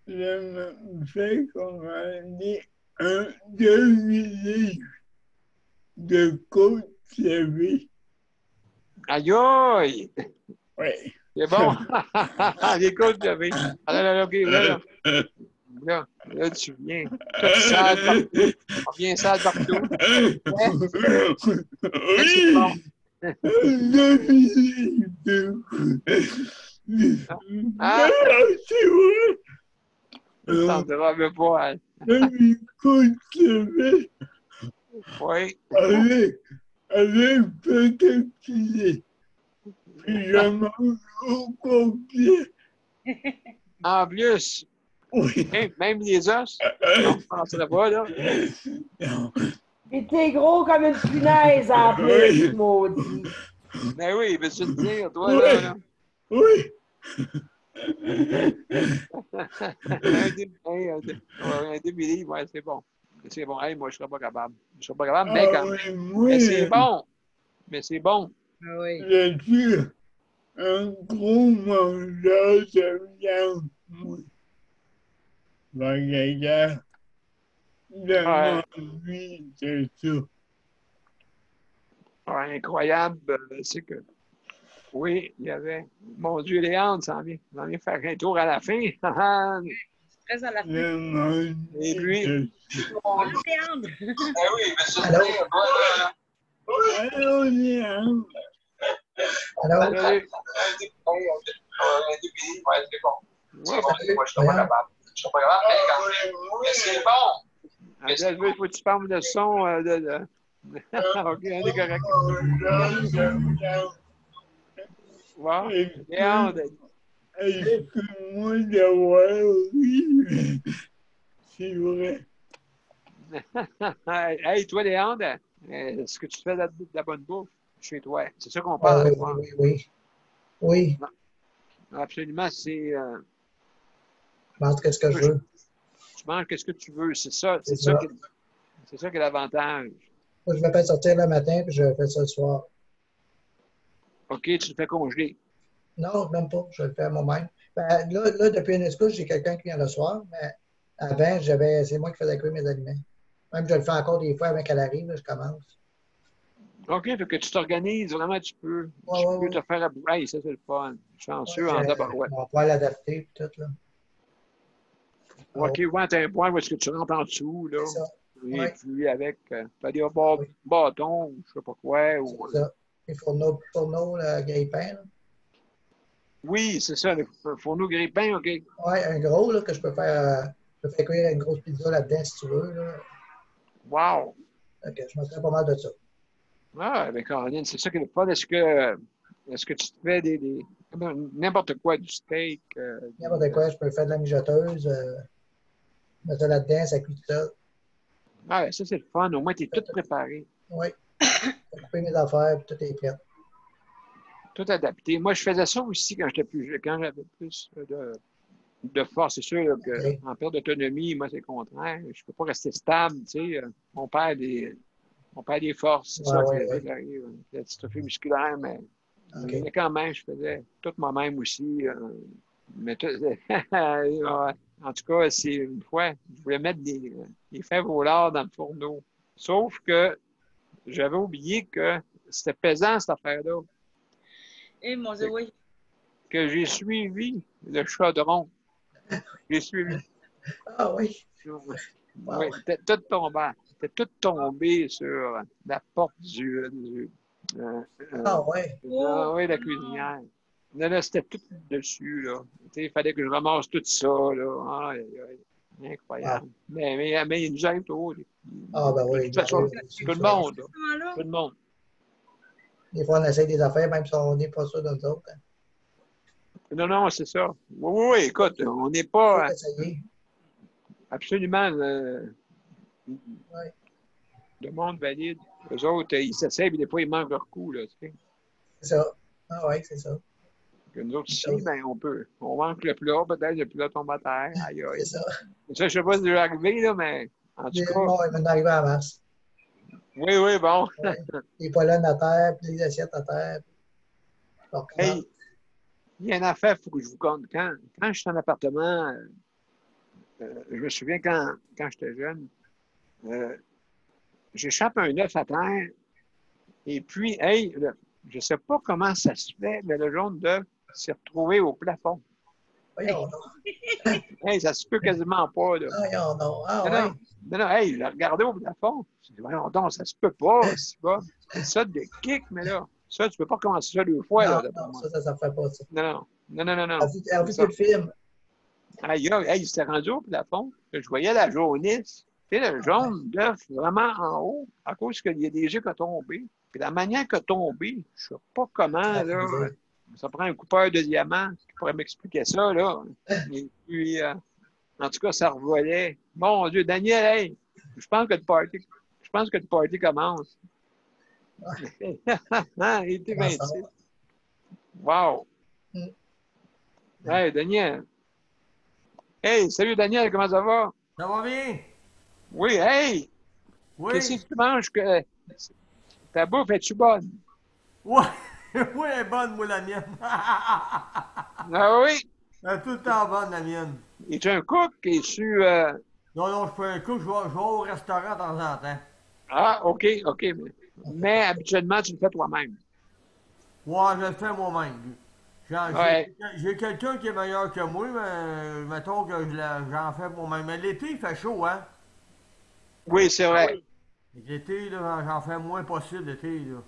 je me fais, comme on dit, un demi-livre de côte levée. Aïe aïe! Ouais. C'est bon. Les côtes levées. Ah là, là, là, OK, là, tu viens. Tout sale partout. On vient sale partout. Ouais. C'est bon. Ah, C'est vrai. tu t'entendras même pas. Hein. Une côte levée Oui. avec peut-être pilé. Puis je mange au complet. En plus, Oui. même les os, on ne penserait pas, là. Non. Et t'es gros comme une punaise en plus, maudit. Ben oui, veux-tu te dire, toi, là, là? Oui. Un demi-livre, ouais, c'est bon. C'est bon. Hey, moi, je ne serais pas capable. Je ne serais pas capable, mais Ah quand oui, même. moi, Mais c'est bon. Mais c'est bon. Ah oui. je suis un gros mangeur de viande. Moi. Regarde, de Ouais. ma vie, c'est ça. Ouais, incroyable, c'est que, oui, il y avait, mon Dieu, Léandre s'en vient faire un tour à la fin. Très à la fin. De ma Et puis, vie, Salut, Léandre. ah oui, mais c'est Allô? Allô, Léon. Allô? Salut. Ouais, c'est bon. C'est bon, moi, je serais pas capable. Je serais pas capable, mais quand même. Mais c'est bon. Il faut que tu parles de son OK, on est correct. Wow. Léandre, Excuse-moi d'avoir ri, c'est vrai. hey, toi, Léandre, est-ce que tu fais de la bonne bouffe chez toi? C'est ça qu'on Ah parle oui, à toi. oui, oui, oui. Oui, Absolument, c'est. je mange ce que je veux. Tu manges qu'est-ce que tu veux, c'est ça. C'est C'est ça ça. qui est l'avantage. Moi, je me fais sortir le matin, puis je fais ça le soir. OK, tu le fais congeler. Non, même pas. Je le fais à moi-même. Ben, là, depuis une escouche, j'ai quelqu'un qui vient le soir, mais avant, c'est moi qui faisais cuire mes aliments. Même je le fais encore des fois avant qu'elle arrive, là, je commence. OK, fait que tu t'organises, vraiment, tu peux Ouais. te faire à hey, ça, c'est le fun. Chanceux en tabarouette. On va pouvoir l'adapter, puis tout, là. OK, ouais, t'as un point où est-ce que tu rentres en dessous, là. C'est ça. Et Ouais. puis avec, t'as des Oui. bâtons, je sais pas quoi. Ou, C'est ça. Les fourneaux, le grille-pain, là. oui, c'est ça, le fourneau grille-pain, OK. Ouais, un gros, là, que je peux faire cuire une grosse pizza là-dedans, si tu veux, là. Wow! OK, je me ferais pas mal de ça. Ah, ben Caroline, c'est ça qui est le fun. Est-ce que tu te fais n'importe quoi, du steak? N'importe quoi, je peux faire de la mijoteuse, mettre ça là-dedans, ça cuit tout seul. Ah, ça, c'est le fun. Au moins, tu es tout préparé, Oui. J'ai coupé mes affaires, puis tout est prêt. tout adapté. Moi, je faisais ça aussi quand quand j'avais plus de force. C'est sûr là, OK. qu'en perte d'autonomie, moi, c'est le contraire. Je ne peux pas rester stable, tu sais. On perd des forces. C'est ça qui arrive. La dystrophie musculaire, mais quand même, je faisais tout moi-même aussi. Mais en tout cas, c'est une fois, je voulais mettre des fèves au lard dans le fourneau. Sauf que j'avais oublié que c'était pesant, cette affaire-là. Et mon Dieu, oui. Que j'ai suivi le chaudron. J'ai suivi. Ah oui. Oui, c'était tout tombé sur la porte Ah oui. oui, la cuisinière. Là, c'était tout dessus, là. Il fallait que je ramasse tout ça, là. Aïe, aïe. Incroyable. Mais il nous arrive trop. Ah ben oui. De toute façon, tout le monde, là. Tout le monde. Des fois, on essaie des affaires, même si on n'est pas sûr de nous autres. Hein. Non, c'est ça. Oui, écoute, on n'est pas absolument le monde valide. Eux autres, ils s'essayent, mais des fois, ils manquent leur coup, là, tu sais. C'est ça. Ah oui, c'est ça. Que nous autres ici, ben, on manque le plat, peut-être, le plat tombe à terre. Aïe, aïe. C'est ça. Ça, je ne sais pas si c'est arrivé, là, mais en tout cas. Bon, il va arriver à mars. Oui, bon. Ouais. Les poêlons à terre, puis les assiettes à terre. Donc, hey, il y a une affaire, il faut que je vous compte. Quand je suis en appartement, je me souviens quand j'étais jeune, j'échappe un œuf à terre, et puis, hey, je ne sais pas comment ça se fait, mais le jaune d'œuf s'est retrouvé au plafond. Voyons donc. Hey, ça se peut quasiment pas, là. Voyons donc. Ah ouais. Non, hey, il a regardé au plafond. Je dis, voyons donc, ça se peut pas, c'est pas. C'est ça de kick, mais là, ça, tu peux pas commencer ça deux fois, là. Non, ça ne fait pas ça. Non. Elle a vu le film. Aïe, il s'était rendu au plafond. Je voyais la jaunisse. Tu sais, le jaune d'œuf vraiment en haut, à cause qu'il y a des jets qui ont tombé. Puis la manière qu'il a tombé, je ne sais pas comment, là. Ça prend un coupeur de diamant qui pourrait m'expliquer ça, là. Et puis, en tout cas, ça revolait. Mon Dieu, Daniel, hey, je pense que le party commence. Il était 26. Wow! Hey, Daniel! Hey, salut Daniel, comment ça va? Ça va bien? Oui, hey! Oui. Qu'est-ce que tu manges que. Ta bouffe, es-tu bonne? Ouais, oui, elle est bonne, moi, la mienne. Ah oui? Elle est tout le temps bonne, la mienne. Es-tu un cook? Es-tu. Non, je fais un coup, je vais au restaurant de temps en temps. Ah, OK. Mais habituellement, tu le fais toi-même. Ouais, je le fais moi-même. Ouais. J'ai quelqu'un qui est meilleur que moi, mais mettons que j'en fais moi-même. Mais l'été, il fait chaud, hein? Oui, c'est vrai. L'été, là, j'en fais moins possible, l'été, là.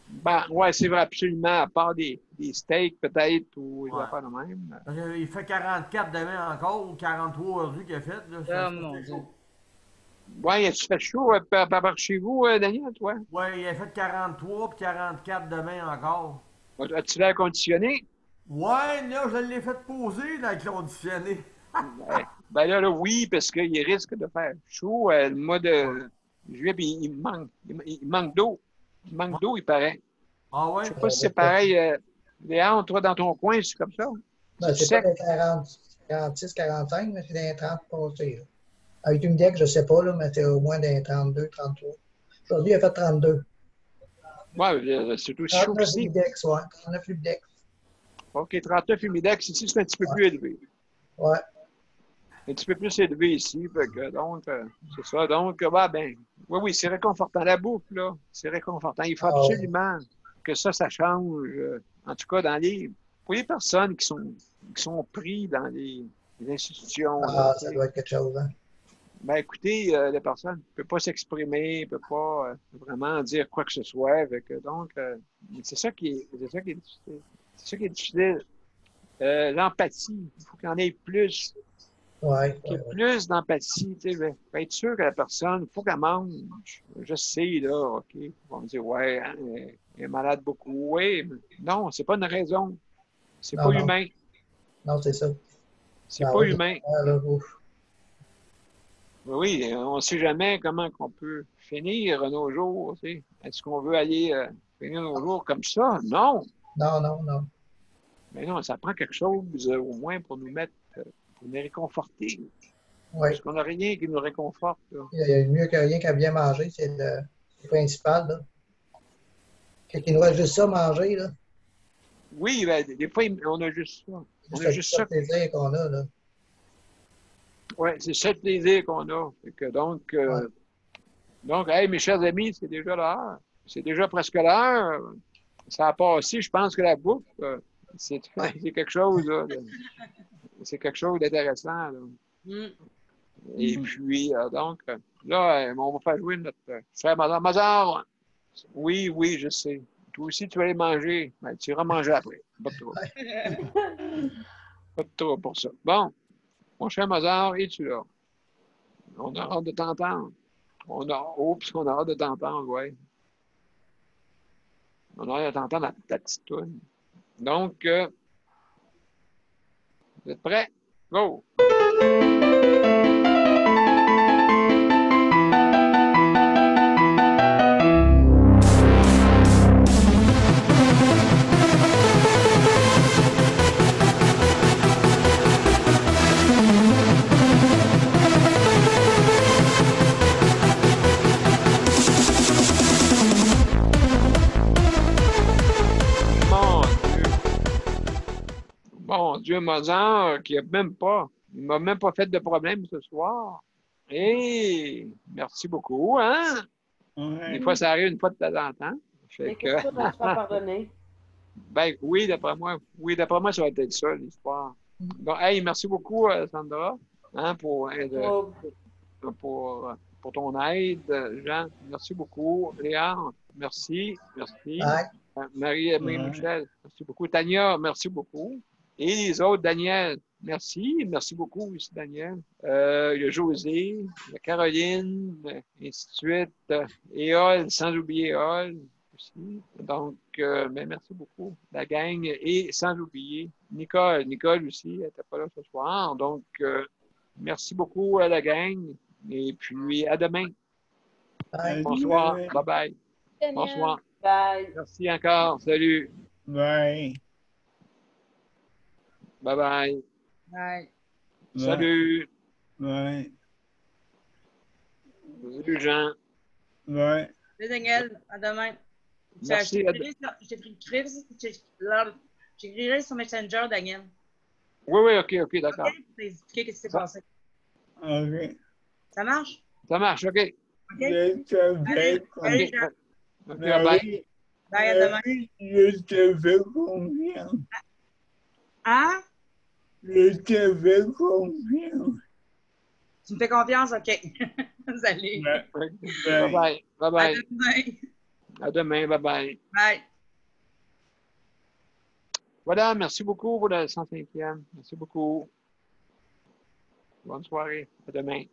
Ben, ouais, c'est vrai, absolument. À part des steaks, peut-être, ou des affaires de même. Parce qu'il fait 44 demain encore, ou 43 aujourd'hui qu'il a fait, là. Ah, mon Dieu. Ouais, tu fais chaud par chez vous, Daniel, toi? Ouais, il a fait 43 puis 44 demain encore. As-tu l'air conditionné? Ouais, là, je l'ai fait poser, l'air conditionné. Ben là, oui, parce qu'il risque de faire chaud le mois de juillet, puis il manque d'eau. Il manque d'eau, il paraît. Ah ouais? Je sais pas si c'est pareil. Léon, toi, dans ton coin, c'est comme ça? Ben, c'est pas des 46, 45, mais c'est des 30 passés. Avec une deck, je ne sais pas, là, mais c'est au moins des 32, 33. Aujourd'hui, il a fait 32. Oui, c'est aussi chaud qu'ici. 39 humidex, ouais. 39 humidex. OK, 39 humidex. Ici, c'est un petit peu plus élevé. Ouais. Un petit peu plus élevé ici. Donc, c'est ça. Donc, oui, c'est réconfortant. La bouffe, là, c'est réconfortant. Il faut absolument que ça change. En tout cas, pour les personnes qui sont pris dans les institutions. Ah, ça doit être quelque chose, hein? Ben, écoutez, la personne ne peut pas s'exprimer, ne peut pas vraiment dire quoi que ce soit. Donc, c'est ça qui est difficile. C'est ça qui est difficile. L'empathie, il faut qu'il y en ait plus. Ouais. Qu'il y ait plus d'empathie. Tu sais, faut être sûr que la personne, il faut qu'elle mange. Je sais, là, OK. Ils vont me dire, ouais, hein, elle est malade beaucoup. Oui, mais non, c'est pas une raison. C'est pas humain. Non, c'est ça. C'est pas humain. Oui, on ne sait jamais comment on peut finir nos jours. Tu sais. Est-ce qu'on veut aller finir nos jours comme ça? Non. Non. Mais non, ça prend quelque chose au moins pour nous mettre, pour nous réconforter. Oui. Parce qu'on n'a rien qui nous réconforte. Là. Il y a mieux que rien qu'à bien manger, c'est le principal. Là. Quand il nous reste juste ça à manger, là. Oui, ben, des fois, on a juste ça. On a juste ça. C'est le plaisir qu'on a, là. Oui, c'est ça le plaisir qu'on a. Donc, hey, mes chers amis, c'est déjà l'heure. c'est déjà presque l'heure. Ça a passé. Je pense que la bouffe, c'est quelque chose, là, c'est quelque chose d'intéressant. Là. Mm. Et puis, donc, là, on va faire jouer notre frère Mazar. Mazar, oui, oui, je sais. Toi aussi, tu vas aller manger. Ben, tu iras manger après. Pas de trouble. Pas de trouble pour ça. Bon, mon cher Mazar, es-tu là? On a hâte de t'entendre. Oups, on a hâte de t'entendre, oui. On a hâte de t'entendre ta petite toune. Donc, vous êtes prêts? Go! Mon Dieu, Mozart, qui il m'a même pas fait de problème ce soir. Et merci beaucoup, hein? Ouais. Des fois, ça arrive une fois de temps en temps. Fait Mais que, qu'est-ce que tu vas te faire pardonner? ben oui, d'après moi, ça va être ça, l'histoire. Donc, hey, merci beaucoup, Sandra, hein, pour ton aide. Jean, merci beaucoup. Léon, merci. Ouais. Marie-Michel, merci beaucoup. Tania, merci beaucoup. Et les autres, Daniel, merci. Merci beaucoup aussi, Daniel. Il y a José, il y a Caroline, et ainsi de suite. Éole, sans oublier Éole aussi. Donc, mais merci beaucoup, la gang. Et sans oublier Nicole. Nicole aussi, elle n'était pas là ce soir. Donc, merci beaucoup à la gang. Et puis, à demain. Ouais. Bonsoir. Bye-bye. Daniel. Bonsoir. Bye. Merci encore. Salut. Bye. Bye-bye. Bye. Salut. Bye. Salut, Jean. Bye. Salut, Daniel. À demain. Merci. J'écrirai sur Messenger, Daniel. Oui, OK, d'accord. OK? Pour t'expliquer ce qui s'est passé. OK. Ça marche? Ça marche, OK. OK? Je te fais Allez, confiance. OK, Mais bye. oui, Bye, à demain. je te fais confiance. Hein? Je te fais confiance. Tu me fais confiance? OK. Salut. Bye. Bye-bye. À Bye-bye. demain. À demain. Bye-bye. Bye. Voilà, merci beaucoup pour la 105e. Merci beaucoup. Bonne soirée. À demain.